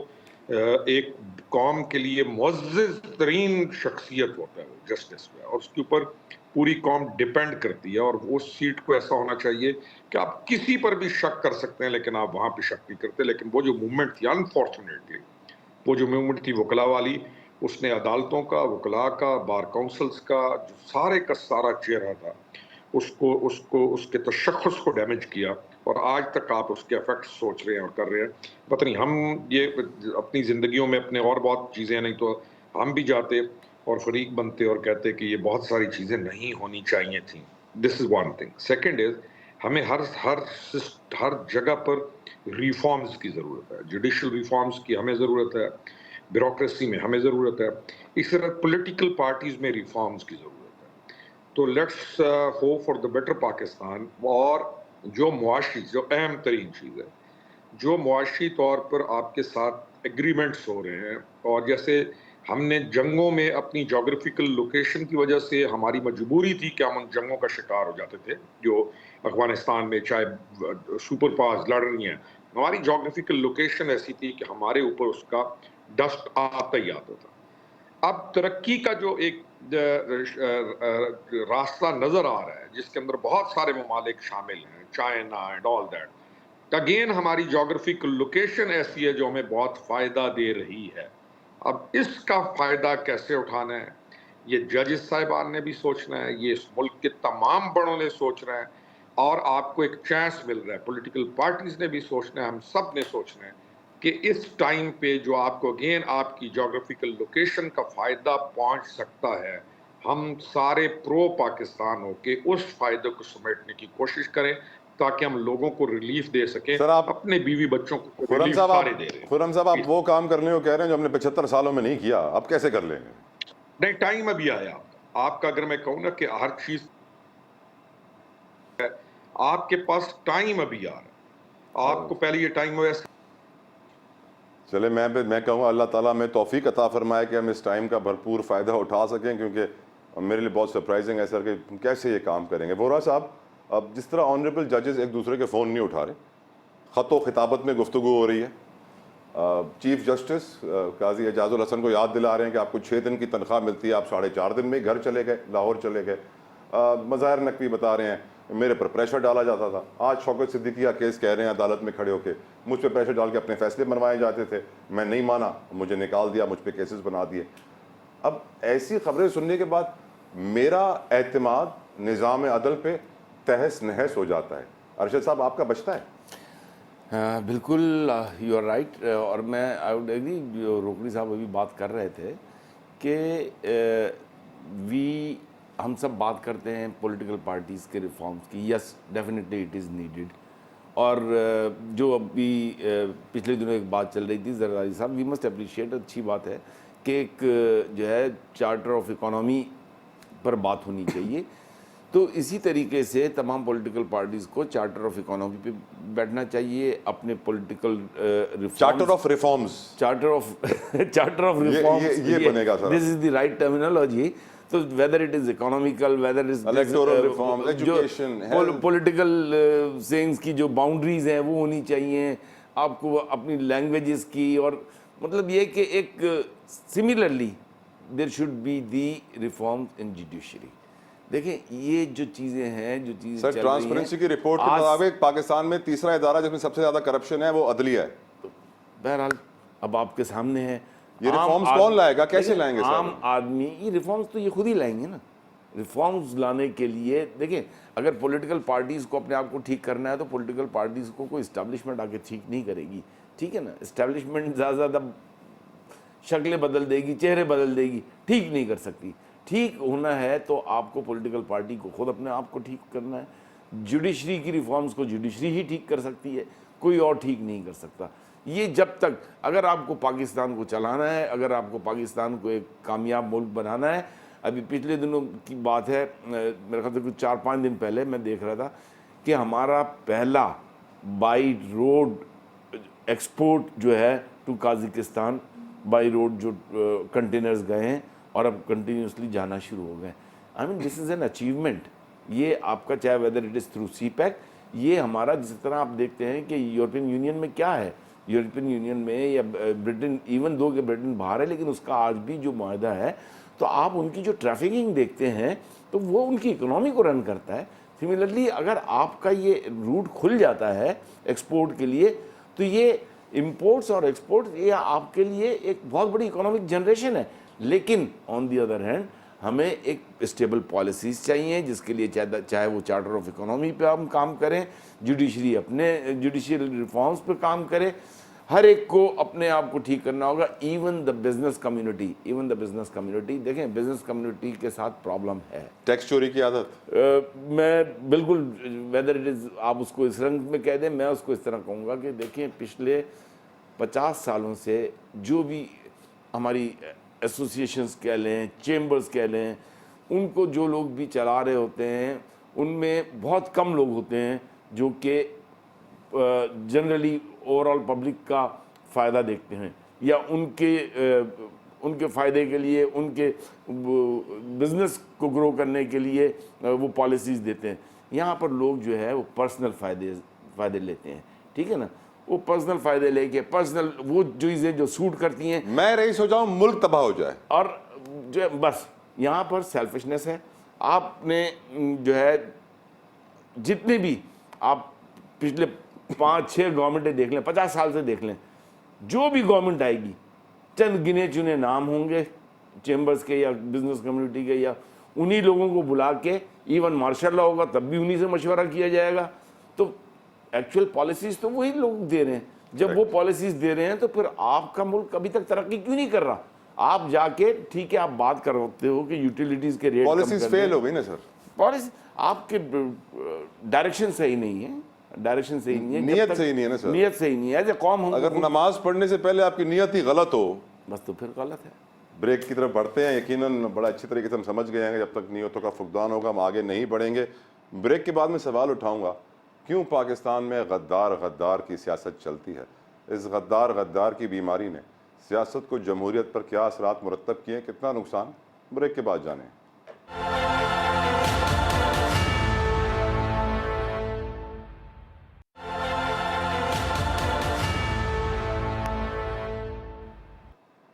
एक कौम के लिए मुअज़्ज़ज़ तरीन शख्सियत होता है जस्टिस में, और उसके ऊपर पूरी कौम डिपेंड करती है। और उस सीट को ऐसा होना चाहिए कि आप किसी पर भी शक कर सकते हैं लेकिन आप वहाँ पे शक नहीं करते। लेकिन वो जो मूवमेंट थी, अनफॉर्चुनेटली वो जो मूवमेंट थी वकला वाली, उसने अदालतों का, वकला का, बार काउंसिल्स का जो सारे का सारा चेहरा था उसको उसके तशख़्ख़ुस को डैमेज किया, और आज तक आप उसके इफेक्ट सोच रहे हैं और कर रहे हैं। पता नहीं, हम ये अपनी ज़िंदगियों में अपने और बहुत चीज़ें, नहीं तो हम भी जाते और फरीक बनते और कहते कि ये बहुत सारी चीज़ें नहीं होनी चाहिए थी। This is one thing. Second is, हमें हर जगह पर रिफॉर्म्स की ज़रूरत है। जुडिशल रिफॉर्म्स की हमें ज़रूरत है, ब्यूरोक्रेसी में हमें ज़रूरत है, इस तरह पॉलिटिकल पार्टीज़ में रिफॉर्म्स की ज़रूरत है। तो let's hope for the better Pakistan. और जो मुआशी, जो अहम तरीन चीज़ है, जो मुआशी तौर पर आपके साथ एग्रीमेंट्स हो रहे हैं, और जैसे हमने जंगों में अपनी जोग्राफिकल लोकेशन की वजह से हमारी मजबूरी थी कि हम उन जंगों का शिकार हो जाते थे जो अफगानिस्तान में चाहे सुपर पावर्स लड़ रही हैं, हमारी जोग्राफिकल लोकेशन ऐसी थी कि हमारे ऊपर उसका डस्ट आता ही आता था। अब तरक्की का जो एक रास्ता नजर आ रहा है जिसके अंदर बहुत सारे ममालिक शामिल हैं, China and all that, again हमारी जोग्राफिकल लोकेशन ऐसी है जो हमें बहुत फायदा दे रही है। अब इसका फायदा कैसे उठाना है, ये जजेस साहिबान ने भी सोचना है, ये इस मुल्क के तमाम बड़ों ने सोचना है, और आपको एक चांस मिल रहा है, पॉलिटिकल पार्टीज ने भी सोचना है, हम सब ने सोचना है कि इस टाइम पे जो आपको अगेन आपकी जोग्राफिकल लोकेशन का फायदा पहुंच सकता है, हम सारे प्रो पाकिस्तान होके उस फायदे को समेटने की कोशिश करें ताकि हम लोगों को रिलीफ दे सकें। सर, आप अपने बीवी बच्चों को खुरम रिलीफ साहब सारे दे रहे हैं। खुरम साहब, आप वो काम करने को कह रहे हैं जो हमने 75 सालों में नहीं किया, अब कैसे कर लेंगे? नहीं, टाइम अभी आया आपका। अगर मैं कहूँ ना कि हर चीज आपके पास टाइम अभी आ रहा है, आपको पहले ये टाइम हुआ। चले, मैं कहूँगा अल्लाह ताला में तौफीक अता फरमाए कि हम इस टाइम का भरपूर फ़ायदा उठा सकें, क्योंकि मेरे लिए बहुत सरप्राइजिंग है सर कि कैसे ये काम करेंगे। वोरा साहब, अब जिस तरह ऑनरेबल जजेस एक दूसरे के फ़ोन नहीं उठा रहे, ख़त खिताबत में गुफ्तगू हो रही है, चीफ जस्टिस काजी एजाजुल हसन को याद दिला रहे हैं कि आपको 6 दिन की तनख्वाह मिलती है, आप 4.5 दिन में घर चले गए, लाहौर चले गए। मज़ाहिर नकवी बता रहे हैं मेरे पर प्रेशर डाला जाता था। आज शौकत सिद्दीकी का केस कह रहे हैं अदालत में खड़े होकर मुझ पर प्रेशर डाल के अपने फैसले बनवाए जाते थे, मैं नहीं माना, मुझे निकाल दिया, मुझ पर केसेस बना दिए। अब ऐसी खबरें सुनने के बाद मेरा एतमाद निज़ाम अदल पे तहस नहस हो जाता है। अरशद साहब, आपका बचता है? बिल्कुल, यू आर राइट। और मैं आई वुड एग्री, जो रोकड़ी साहब अभी बात कर रहे थे कि हम सब बात करते हैं पॉलिटिकल पार्टीज़ के रिफॉर्म्स की। Yes, definitely it is needed. और जो अभी पिछले दिनों एक बात चल रही थी जरदारी साहब, वी मस्ट अप्रिशिएट, अच्छी बात है कि एक जो है चार्टर ऑफ इकोनॉमी पर बात होनी चाहिए। तो इसी तरीके से तमाम पॉलिटिकल पार्टीज़ को चार्टर ऑफ इकोनॉमी पे बैठना चाहिए, अपने political charter of reforms, charter of reforms, ये बनेगा sir. This is the right terminology. तो whether it is economical, whether is electoral reform, education, political sayings की जो बाउंड्रीज हैं वो होनी चाहिए, आपको अपनी लैंग्वेजेस की, और मतलब ये कि एक similarly there should be the reforms in judiciary. देखें, ये जो चीज़ें हैं, जो चीज़ें सर, ट्रांसपेरेंसी की रिपोर्ट के मुताबिक पाकिस्तान में तीसरा इदारा जिसमें सबसे ज़्यादा करप्शन है वो अदलिया है। बहरहाल अब आपके सामने है, ये रिफॉर्म्स कौन लाएगा, कैसे लाएंगे सर? आम आदमी ये रिफॉर्म्स तो ये खुद ही लाएंगे ना। रिफॉर्म्स लाने के लिए देखें, अगर पॉलिटिकल पार्टीज़ को अपने आप को ठीक करना है तो पॉलिटिकल पार्टीज़ को कोई इस्टेब्लिशमेंट आके ठीक नहीं करेगी, ठीक है ना। इस्टेब्लिशमेंट ज़्यादा ज़्यादा शक्लें बदल देगी, चेहरे बदल देगी, ठीक नहीं कर सकती। ठीक होना है तो आपको पॉलिटिकल पार्टी को खुद अपने आप को ठीक करना है। जुडिशरी की रिफॉर्म्स को जुडिशरी ही ठीक कर सकती है, कोई और ठीक नहीं कर सकता। ये जब तक, अगर आपको पाकिस्तान को चलाना है, अगर आपको पाकिस्तान को एक कामयाब मुल्क बनाना है, अभी पिछले दिनों की बात है, मेरे ख्याल से कुछ 4-5 दिन पहले मैं देख रहा था कि हमारा पहला बाई रोड एक्सपोर्ट जो है टू काज़िकिस्तान, बाई रोड जो कंटेनर्स गए हैं और अब कंटिन्यूसली जाना शुरू हो गए। I mean this is an achievement. ये आपका, चाहे weather it is through CPEC, ये हमारा, जिस तरह आप देखते हैं कि यूरोपियन यूनियन में क्या है, यूरोपियन यूनियन में या ब्रिटेन, इवन दो कि ब्रिटेन बाहर है, लेकिन उसका आज भी जो माहदा है, तो आप उनकी जो ट्रैफिकिंग देखते हैं तो वो उनकी इकोनॉमी को रन करता है। सिमिलरली अगर आपका ये रूट खुल जाता है एक्सपोर्ट के लिए, तो ये इंपोर्ट्स और एक्सपोर्ट्स, ये आपके लिए एक बहुत बड़ी इकोनॉमिक जनरेशन है। लेकिन ऑन दी अदर हैंड हमें एक स्टेबल पॉलिसीज़ चाहिए, जिसके लिए चाहे वो चार्टर ऑफ इकोनॉमी पे हम काम करें, जुडिशरी अपने जुडिशियल रिफॉर्म्स पे काम करें, हर एक को अपने आप को ठीक करना होगा। इवन द बिजनेस कम्युनिटी, देखें बिजनेस कम्युनिटी के साथ प्रॉब्लम है। टैक्स चोरी की आदत, मैं बिल्कुल, वेदर इट इज़ आप उसको इस रंग में कह दें, मैं उसको इस तरह कहूँगा कि देखें पिछले 50 सालों से जो भी हमारी एसोसिएशंस कह लें, चेम्बर्स कह लें, उनको जो लोग भी चला रहे होते हैं उनमें बहुत कम लोग होते हैं जो कि जनरली ओवरऑल पब्लिक का फ़ायदा देखते हैं, या उनके फ़ायदे के लिए, उनके बिज़नेस को ग्रो करने के लिए वो पॉलिसीज़ देते हैं। यहाँ पर लोग जो है वो पर्सनल फ़ायदे लेते हैं, ठीक है ना। वो पर्सनल फ़ायदे लेके, पर्सनल वो चीज़ें जो सूट करती हैं, मैं रही सोचा हूँ मुल्क तबाह हो जाए, और जो बस यहाँ पर सेल्फिशनेस है। आपने जो है जितने भी आप पिछले 5-6 गवर्नमेंटें देख लें, 50 साल से देख लें, जो भी गवर्नमेंट आएगी चंद गिने चुने नाम होंगे चेंबर्स के या बिजनेस कम्युनिटी के, या उन्हीं लोगों को बुला के, इवन मार्शल लॉ होगा तब भी उन्हीं से मशवरा किया जाएगा। तो एक्चुअल पॉलिसीज तो वही लोग दे रहे हैं। जब वो पॉलिसीज दे रहे हैं तो फिर आपका मुल्क अभी तक तरक्की क्यों नहीं कर रहा? आप जाके ठीक है आप बात करते हो कि यूटिलिटीज के रेट पॉलिसीज फेल हो गई ना सर, पॉलिसी आपके डायरेक्शन सही नहीं है, डायरेक्शन सही नहीं है, नियत सही नहीं है ना सर। नियत सही नहीं है। एज ए कौम हम अगर नमाज पढ़ने से पहले आपकी नियत ही गलत हो, बस तो फिर गलत है। ब्रेक की तरफ बढ़ते हैं। यकीनन बड़ा अच्छी तरीके से हम समझ गए हैं, जब तक नियतों का फुकदान होगा हम आगे नहीं बढ़ेंगे। ब्रेक के बाद में सवाल उठाऊंगा, क्यों पाकिस्तान में गद्दार की सियासत चलती है? इस गद्दार की बीमारी ने सियासत को जमहूरियत पर क्या असरात मुरतब किए, कितना नुकसान? ब्रेक के बाद जानें।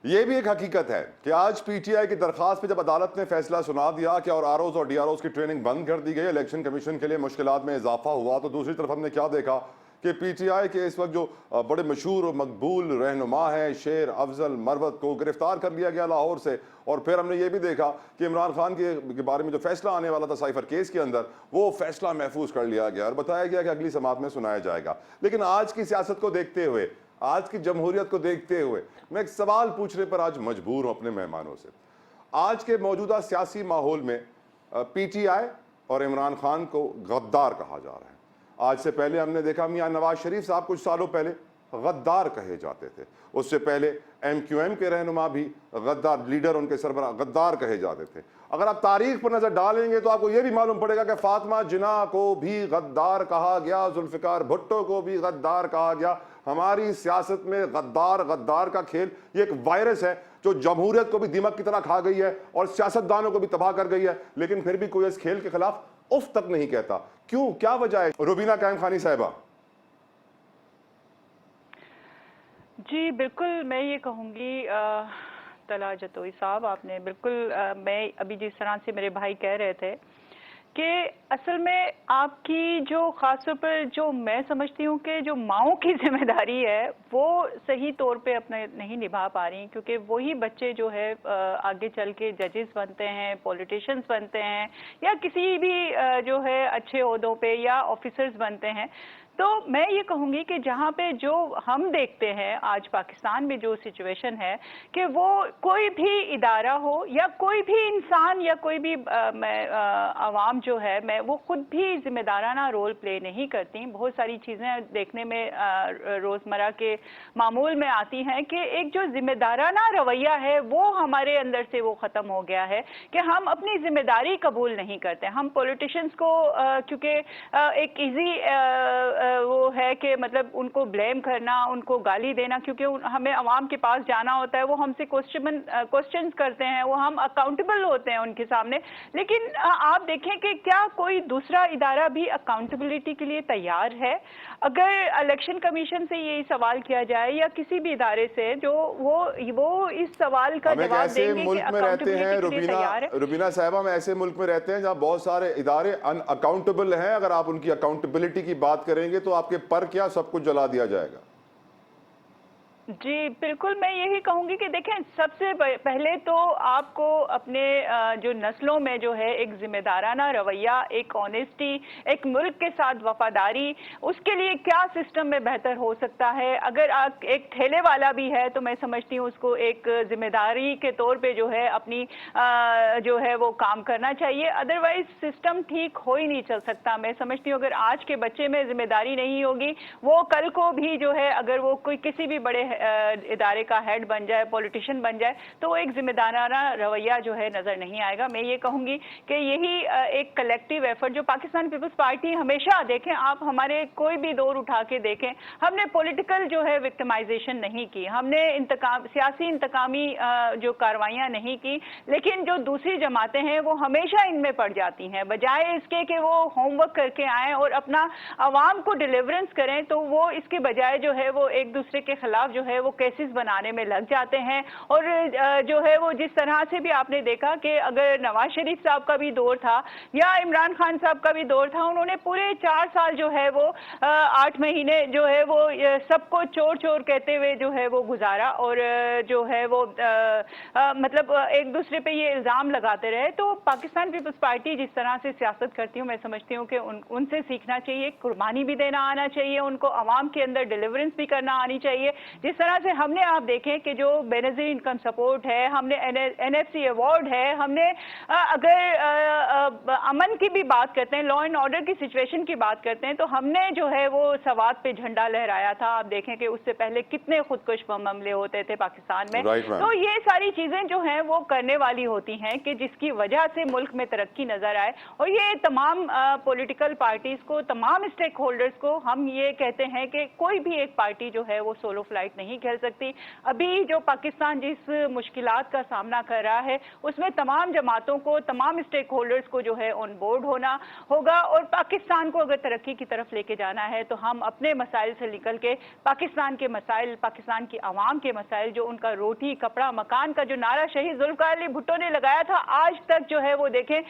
यह भी एक हकीकत है कि आज पीटीआई की दरखास्त पे जब अदालत ने फैसला सुना दिया कि और आरओज और डीआरओज की ट्रेनिंग बंद कर दी गई, इलेक्शन कमीशन के लिए मुश्किलात में इजाफा हुआ, तो दूसरी तरफ हमने क्या देखा कि पीटीआई के इस वक्त जो बड़े मशहूर और मकबूल रहनुमा हैं शेर अफजल मरवत को गिरफ्तार कर लिया गया लाहौर से। और फिर हमने ये भी देखा कि इमरान खान के बारे में जो फैसला आने वाला था साइफर केस के अंदर, वो फैसला महफूज कर लिया गया और बताया गया कि अगली समात में सुनाया जाएगा। लेकिन आज की सियासत को देखते हुए, आज की जमहूरियत को देखते हुए मैं एक सवाल पूछने पर आज मजबूर हूं अपने मेहमानों से। आज के मौजूदा सियासी माहौल में पीटीआई और इमरान खान को गद्दार कहा जा रहा है। आज से पहले हमने देखा मियां नवाज शरीफ साहब कुछ सालों पहले गद्दार कहे जाते थे, उससे पहले एमक्यूएम के रहनुमा भी गद्दार, लीडर उनके सरबराह गद्दार कहे जाते थे। अगर आप तारीख पर नजर डालेंगे तो आपको यह भी मालूम पड़ेगा कि फातिमा जिन्ना को भी गद्दार कहा गया, जुल्फिकार भुट्टो को भी गद्दार कहा गया। हमारी सियासत में गद्दार का खेल ये एक वायरस है जो जमहूरियत को भी दीमक की तरह खा गई है और सियासतदानों को भी तबाह कर गई है, लेकिन फिर भी कोई इस खेल के खिलाफ उफ तक नहीं कहता। क्यों, क्या वजह है? रुबीना कायम खानी साहिबा। जी बिल्कुल, मैं ये कहूँगी तला जतोई साहब, आपने बिल्कुल मैं अभी जिस तरह से मेरे भाई कह रहे थे कि असल में आपकी जो ख़ासतौर पर जो मैं समझती हूँ कि जो माँओं की जिम्मेदारी है वो सही तौर पे अपने नहीं निभा पा रही, क्योंकि वही बच्चे जो है आगे चल के जजेस बनते हैं, पॉलिटिशियंस बनते हैं, या किसी भी जो है अच्छे ओहदों पे या ऑफिसर्स बनते हैं। तो मैं ये कहूँगी कि जहाँ पे जो हम देखते हैं आज पाकिस्तान में जो सिचुएशन है कि वो कोई भी इदारा हो या कोई भी इंसान या कोई भी आवाम जो है, मैं वो खुद भी जिम्मेदाराना रोल प्ले नहीं करती। बहुत सारी चीज़ें देखने में रोज़मर्रा के मामूल में आती हैं कि एक जो जिम्मेदाराना रवैया है वो हमारे अंदर से वो ख़त्म हो गया है कि हम अपनी जिम्मेदारी कबूल नहीं करते। हम पॉलिटिशियंस को क्योंकि एक ईजी वो है कि मतलब उनको ब्लेम करना, उनको गाली देना, क्योंकि हमें अवाम के पास जाना होता है, वो हमसे क्वेश्चंस करते हैं, वो हम अकाउंटेबल होते हैं उनके सामने। लेकिन आप देखें कि क्या कोई दूसरा इदारा भी अकाउंटेबिलिटी के लिए तैयार है? अगर इलेक्शन कमीशन से यही सवाल किया जाए या किसी भी इदारे से, जो वो इस सवाल का जवाब देंगे कि अकाउंटेबिलिटी के लिए तैयार है। रुबीना साहिबा, हम ऐसे मुल्क में रहते हैं जहाँ बहुत सारे इदारे अनअकाउंटेबल हैं। अगर आप उनकी अकाउंटेबिलिटी की बात करेंगे तो आपके पर क्या सब कुछ जला दिया जाएगा। जी बिल्कुल, मैं यही कहूँगी कि देखें, सबसे पहले तो आपको अपने जो नस्लों में जो है एक जिम्मेदाराना रवैया, एक ऑनेस्टी, एक मुल्क के साथ वफादारी, उसके लिए क्या सिस्टम में बेहतर हो सकता है। अगर आप एक ठेले वाला भी है तो मैं समझती हूँ उसको एक जिम्मेदारी के तौर पे जो है अपनी जो है वो काम करना चाहिए, अदरवाइज सिस्टम ठीक हो ही नहीं चल सकता। मैं समझती हूँ अगर आज के बच्चे में जिम्मेदारी नहीं होगी, वो कल को भी जो है अगर वो कोई किसी भी बड़े इदारे का हेड बन जाए, पॉलिटिशियन बन जाए, तो एक जिम्मेदाराना रवैया जो है नजर नहीं आएगा। मैं ये कहूँगी कि यही एक कलेक्टिव एफर्ट जो पाकिस्तान पीपल्स पार्टी हमेशा, देखें आप हमारे कोई भी दौर उठा के देखें, हमने पॉलिटिकल जो है विक्टिमाइजेशन नहीं की, हमने सियासी इंतकामी जो कार्रवाइयाँ नहीं की, लेकिन जो दूसरी जमातें हैं वो हमेशा इनमें पड़ जाती हैं। बजाय इसके कि वो होमवर्क करके आएँ और अपना आवाम को डिलीवरेंस करें, तो वो इसके बजाय जो है वो एक दूसरे के खिलाफ जो जो है वो केसेस बनाने में लग जाते हैं। और जो है वो जिस तरह से भी आपने देखा कि अगर नवाज शरीफ साहब का भी दौर था या इमरान खान साहब का भी दौर था, उन्होंने पूरे 4 साल जो है वो 8 महीने जो है वो सबको चोर चोर कहते हुए जो है वो गुजारा, और जो है वो मतलब एक दूसरे पे ये इल्ज़ाम लगाते रहे। तो पाकिस्तान पीपल्स पार्टी जिस तरह से सियासत करती हूँ, मैं समझती हूँ कि उनसे सीखना चाहिए, कुर्बानी भी देना आना चाहिए, उनको आवाम के अंदर डिलीवरेंस भी करना आनी चाहिए। जिस तरह से हमने आप देखें कि जो बेनज़ीर इनकम सपोर्ट है, हमने NFC अवार्ड है, हमने अगर अमन की भी बात करते हैं, लॉ एंड ऑर्डर की सिचुएशन की बात करते हैं, तो हमने जो है वो सवात पे झंडा लहराया था। आप देखें कि उससे पहले कितने खुदकुश मामले होते थे पाकिस्तान में। तो ये सारी चीजें जो हैं वो करने वाली होती हैं कि जिसकी वजह से मुल्क में तरक्की नजर आए। और ये तमाम पॉलिटिकल पार्टीज को, तमाम स्टेक होल्डर्स को हम ये कहते हैं कि कोई भी एक पार्टी जो है वो सोलो फ्लाइट नहीं खेल सकती। अभी जो पाकिस्तान जिस मुश्किलात का सामना कर रहा है, उसमें तमाम जमातों को, तमाम स्टेक होल्डर्स को जो है ऑन बोर्ड होना होगा। और पाकिस्तान को अगर तरक्की की तरफ लेके जाना है तो हम अपने मसाइल से निकल के पाकिस्तान के मसाइल, पाकिस्तान की आवाम के मसाइल, जो उनका रोटी कपड़ा मकान का जो नारा शहीद जुल्फ़िकार अली भुट्टो ने लगाया था, आज तक जो है वो देखें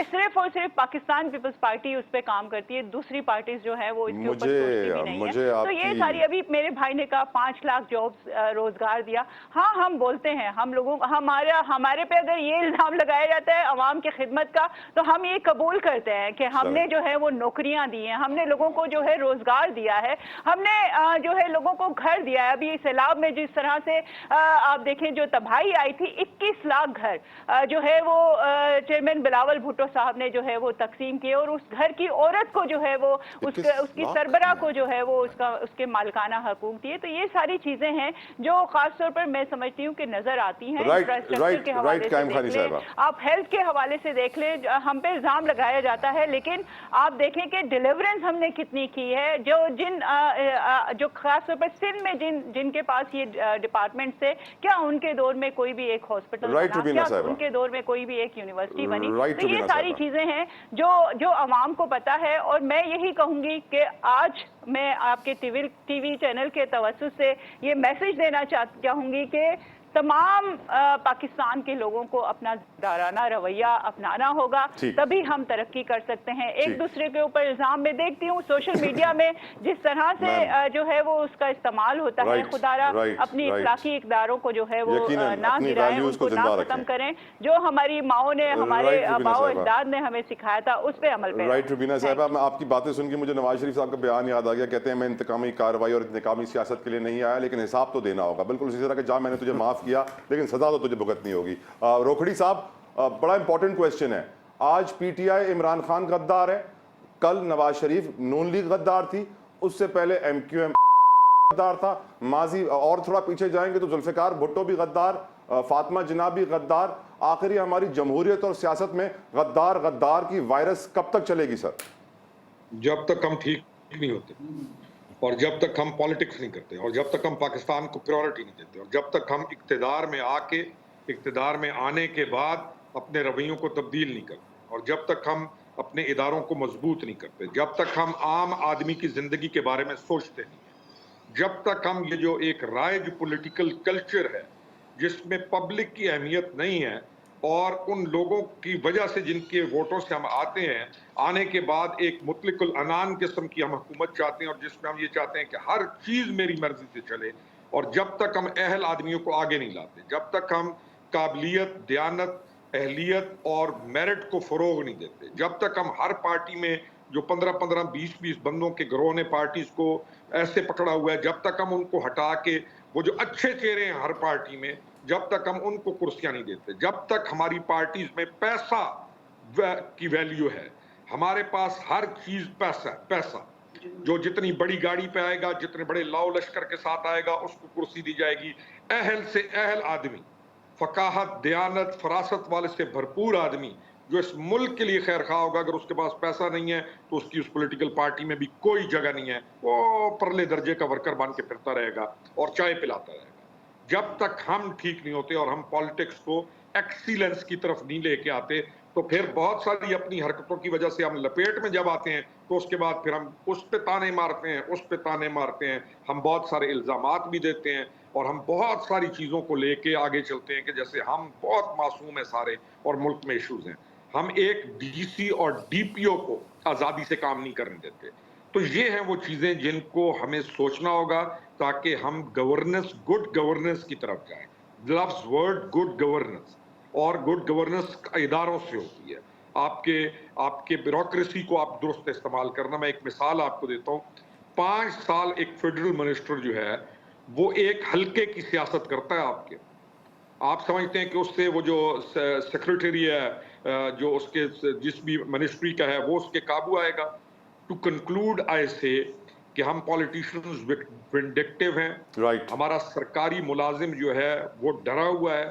सिर्फ और सिर्फ पाकिस्तान पीपल्स पार्टी उस पर काम करती है, दूसरी पार्टीज जो है वो इसके ऊपर सोचती भी नहीं है। तो ये सारी, अभी मेरे भाई ने कहा 5 लाख जॉब्स रोजगार दिया। हाँ, हम बोलते हैं, हम लोगों हमारे पे अगर ये इल्जाम लगाया जाता है अवाम की खिदमत का, तो हम ये कबूल करते हैं कि हमने जो है वो नौकरियां दी हैं, हमने लोगों को जो है रोजगार दिया है, हमने जो है लोगों को घर दिया है। अभी सैलाब में जिस तरह से आप देखें जो तबाही आई थी, 21 लाख घर जो है वो चेयरमैन बिलावल भुट्टो साहब ने जो है वो तकसीम किए, और उस घर की औरत को जो है वो उसकी सरबराह को जो है वो उसके मालिकाना हकूक दिए। तो ये सारी चीजें हैं जो खासतौर पर मैं समझती हूँ कि नजर आती हैं। इंफ्रास्ट्रक्चर के हवाले से देख लें, आप हेल्थ के हवाले से देख लें, हम पे इल्जाम लगाया जाता है, लेकिन आप देखें कि डिलीवरेंस हमने कितनी की है। जो खासतौर पर सिंध में जिनके पास ये डिपार्टमेंट से, क्या उनके दौर में कोई भी एक हॉस्पिटल बना, क्या उनके दौर में कोई भी एक यूनिवर्सिटी बनी? तो ये सारी चीजें हैं जो अवाम को पता है। और मैं यही कहूंगी कि आज मैं आपके टीवी चैनल के तवज्जुह से ये मैसेज देना चाहूंगी कि तमाम पाकिस्तान के लोगों को अपना दाराना रवैया अपनाना होगा, तभी हम तरक्की कर सकते हैं। एक दूसरे के ऊपर इल्जाम में देखती हूँ सोशल मीडिया में जिस तरह से जो है वो उसका इस्तेमाल होता है, खुदारा अपनी इखलाकी इक़दारों को जो है वो ना गिराएं, उनको ना खत्म करें। जो हमारी माओ ने, हमारे आबाओ अजदाद ने हमें सिखाया था, उस पर अमल करें। राइट रुबीना साहब, मैं आपकी बातें सुन के मुझे नवाज शरीफ साहब का बयान याद आ गया। कहते हैं मैं इंतकामी कार्रवाई और इंतकामी सियासत के लिए नहीं आया, लेकिन हिसाब तो देना होगा। बिल्कुल उसी तरह के जा मैंने तुझे माफ किया, लेकिन सजा तो तुझे भुगतनी होगी। रोखड़ी साहब, बड़ा इंपॉर्टेंट क्वेश्चन है। आज पीटीआई इमरान खान गद्दार है, कल नवाज शरीफ नून लीग गद्दार थी, उससे पहले MQM गद्दार था, माजी और थोड़ा पीछे जाएंगे तो जुल्फिकार भुट्टो भी गद्दार, फातिमा जिन्ना भी गद्दार। आखिर हमारी जमहूरियत और सियासत में गद्दार की वायरस कब तक चलेगी सर? जब तक हम ठीक नहीं होते, और जब तक हम पॉलिटिक्स नहीं करते, और जब तक हम पाकिस्तान को प्रायोरिटी नहीं देते, और जब तक हम इक़्तिदार में आने के बाद अपने रवैयों को तब्दील नहीं करते, और जब तक हम अपने इदारों को मजबूत नहीं करते, जब तक हम आम आदमी की जिंदगी के बारे में सोचते नहीं, जब तक हम ये जो एक राइज पॉलिटिकल कल्चर है जिसमें पब्लिक की अहमियत नहीं है, और उन लोगों की वजह से जिनके वोटों से हम आते हैं, आने के बाद एक मुतलकुल अनान किस्म की हम हुकूमत चाहते हैं, और जिसमें हम ये चाहते हैं कि हर चीज़ मेरी मर्जी से चले, और जब तक हम अहल आदमियों को आगे नहीं लाते, जब तक हम काबिलियत, दयानत, अहलियत और मेरिट को फ़रोग नहीं देते, जब तक हम हर पार्टी में जो 15-15, 20-20 बंदों के ग्रोह ने पार्टीज को ऐसे पकड़ा हुआ है, जब तक हम उनको हटा के वो जो अच्छे चेहरे हैं हर पार्टी में, जब तक हम उनको कुर्सियां नहीं देते, जब तक हमारी पार्टीज में पैसा की वैल्यू है, हमारे पास हर चीज पैसा, जो जितनी बड़ी गाड़ी पे आएगा, जितने बड़े लाओ लश्कर के साथ आएगा, उसको कुर्सी दी जाएगी। अहल से अहल आदमी, फकाहत, दयानत, फरासत वाले से भरपूर आदमी जो इस मुल्क के लिए खैर खा होगा, अगर उसके पास पैसा नहीं है तो उसकी उस पॉलिटिकल पार्टी में भी कोई जगह नहीं है, वो परले दर्जे का वर्कर बन के फिरता रहेगा और चाय पिलाता रहेगा। जब तक हम ठीक नहीं होते और हम पॉलिटिक्स को एक्सीलेंस की तरफ नहीं लेके आते, तो फिर बहुत सारी अपनी हरकतों की वजह से हम लपेट में जब आते हैं तो उसके बाद फिर हम उस पे ताने मारते हैं, उस पे ताने मारते हैं, हम बहुत सारे इल्जामात भी देते हैं और हम बहुत सारी चीज़ों को लेके आगे चलते हैं कि जैसे हम बहुत मासूम हैं सारे और मुल्क में इश्यूज हैं। हम एक डीसी और डीपीओ को आज़ादी से काम नहीं करने देते। तो ये हैं वो चीज़ें जिनको हमें सोचना होगा ताकि हम गवर्नेंस, गुड गवर्नेंस की तरफ जाएं। लफ्ज़ वर्ड गुड गवर्नेंस, और गुड गवर्नेंस इदारों से होती है। आपके ब्यूरोक्रेसी को आप दुरुस्त इस्तेमाल करना। मैं एक मिसाल आपको देता हूँ। 5 साल एक फेडरल मिनिस्टर जो है वो एक हल्के की सियासत करता है आपके। आप समझते हैं कि उससे वो जो सेक्रेटरी है जो उसके जिस भी मिनिस्ट्री का है वो उसके काबू आएगा। टू कंक्लूड आई से कि हम पॉलिटिशियंस विंडिक्टिव हैं। राइट। हमारा सरकारी मुलाजिम जो है वो डरा हुआ है,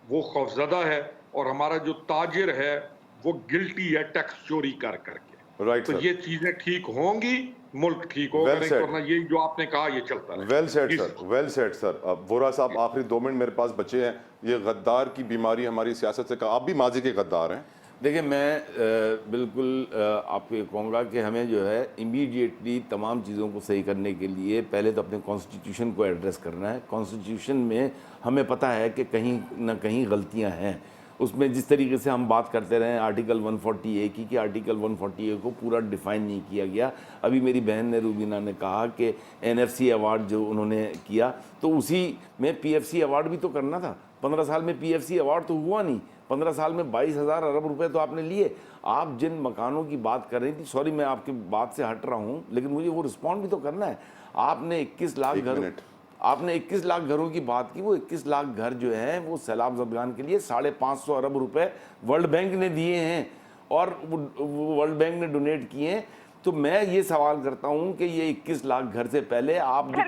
वो खौफजदा है, और हमारा जो ताजिर है वो गिल्टी है टैक्स चोरी कर करके। राइट तो सर। ये चीजें ठीक होंगी, मुल्क ठीक होगा। Well नहीं said. तो वरना ये जो आपने कहा ये चलता रहे। वेल सेट जी सर, वेल सेट सर। अब वोरा साहब, आखिरी 2 मिनट मेरे पास बचे हैं। ये गद्दार की बीमारी हमारी सियासत से, आप भी माजी के गद्दार हैं। देखिए, मैं बिल्कुल आपको ये कहूँगा कि हमें जो है इमीडिएटली तमाम चीज़ों को सही करने के लिए पहले तो अपने कॉन्स्टिट्यूशन को एड्रेस करना है। कॉन्स्टिट्यूशन में हमें पता है कि कहीं ना कहीं गलतियां हैं। उसमें जिस तरीके से हम बात करते रहे आर्टिकल 140A की, कि आर्टिकल 140A को पूरा डिफ़ाइन नहीं किया गया। अभी मेरी बहन ने रूबीना ने कहा कि NFC अवार्ड जो उन्होंने किया, तो उसी में PFC अवार्ड भी तो करना था। 15 साल में PFC अवार्ड तो हुआ नहीं। 15 साल में 22,000 अरब रुपए तो आपने लिए। आप जिन मकानों की बात कर रही थी, सॉरी मैं आपकी बात से हट रहा हूँ, लेकिन मुझे वो रिस्पॉन्ड भी तो करना है। आपने 21 लाख घरों आपने 21 लाख घरों की बात की। वो 21 लाख घर जो हैं वो सैलाब ज़दगान के लिए 550 अरब रुपए वर्ल्ड बैंक ने दिए हैं और वो वर्ल्ड बैंक ने डोनेट किए हैं। तो मैं ये सवाल करता हूं कि ये 21 लाख घर से पहले आप जो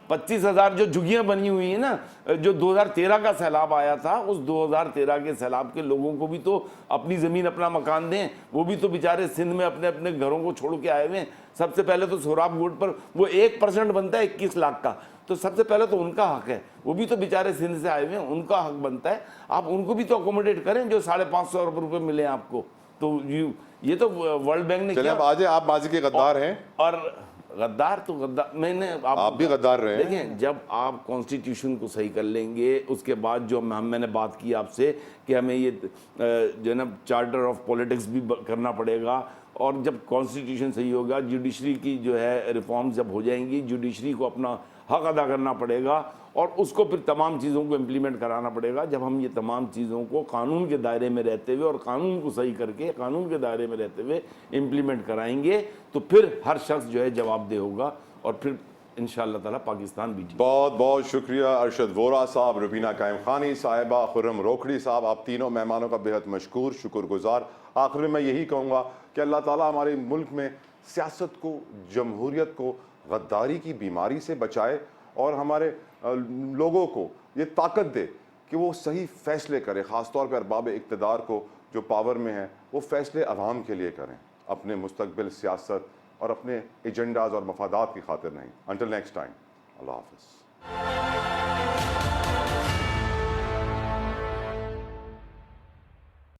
25,000 जो झुग्गियां बनी हुई है ना, जो 2013 का सैलाब आया था, उस 2013 के सैलाब के लोगों को भी तो अपनी ज़मीन, अपना मकान दें। वो भी तो बेचारे सिंध में अपने अपने घरों को छोड़ के आए हुए हैं। सबसे पहले तो सोहराब गोड पर वो 1% बनता है 21 लाख का, तो सबसे पहले तो उनका हक है। वो भी तो बेचारे सिंध से आए हुए हैं, उनका हक बनता है। आप उनको भी तो अकोमोडेट करें जो 550 अरब रुपये मिले आपको। तो ये तो वर्ल्ड बैंक ने किया। आप आज आप माजी के गद्दार हैं। और गद्दार तो गद्दार, मैंने आप भी गद्दार रहे हैं। देखें, जब आप कॉन्स्टिट्यूशन को सही कर मैंने उसके बाद जो मैंने बात की आपसे कि हमें ये जो है ना चार्टर ऑफ पॉलिटिक्स भी करना पड़ेगा, और जब कॉन्स्टिट्यूशन सही होगा, जुडिशरी की जो है रिफॉर्म्स जब हो जाएंगी, जुडिशरी को अपना हक अदा करना पड़ेगा और उसको फिर तमाम चीज़ों को इम्प्लीमेंट कराना पड़ेगा। जब हम ये तमाम चीज़ों को कानून के दायरे में रहते हुए और कानून को सही करके कानून के दायरे में रहते हुए इम्प्लीमेंट कराएंगे, तो फिर हर शख्स जो है जवाबदेह होगा और फिर इंशाअल्लाह ताला पाकिस्तान भी। बहुत बहुत शुक्रिया अरशद वोरा साहब, रुबीना कायम खानी साहिबा, खुर्रम रोकड़ी साहब, आप तीनों मेहमानों का बेहद मशकूर, शुक्रगुजार। आखिर में मैं यही कहूँगा कि अल्लाह ताला हमारे मुल्क में सियासत को, जमहूरियत को गद्दारी की बीमारी से बचाए और हमारे लोगों को ये ताकत दे कि वो सही फैसले करें। ख़ासतौर पर अरबाब इक़्तिदार को जो पावर में है वो फैसले अवाम के लिए करें, अपने मुस्तकबिल, सियासत और अपने एजेंडाज और मफादात की खातिर नहीं। अंटिल नेक्स्ट टाइम, अल्लाह हाफ़िज़।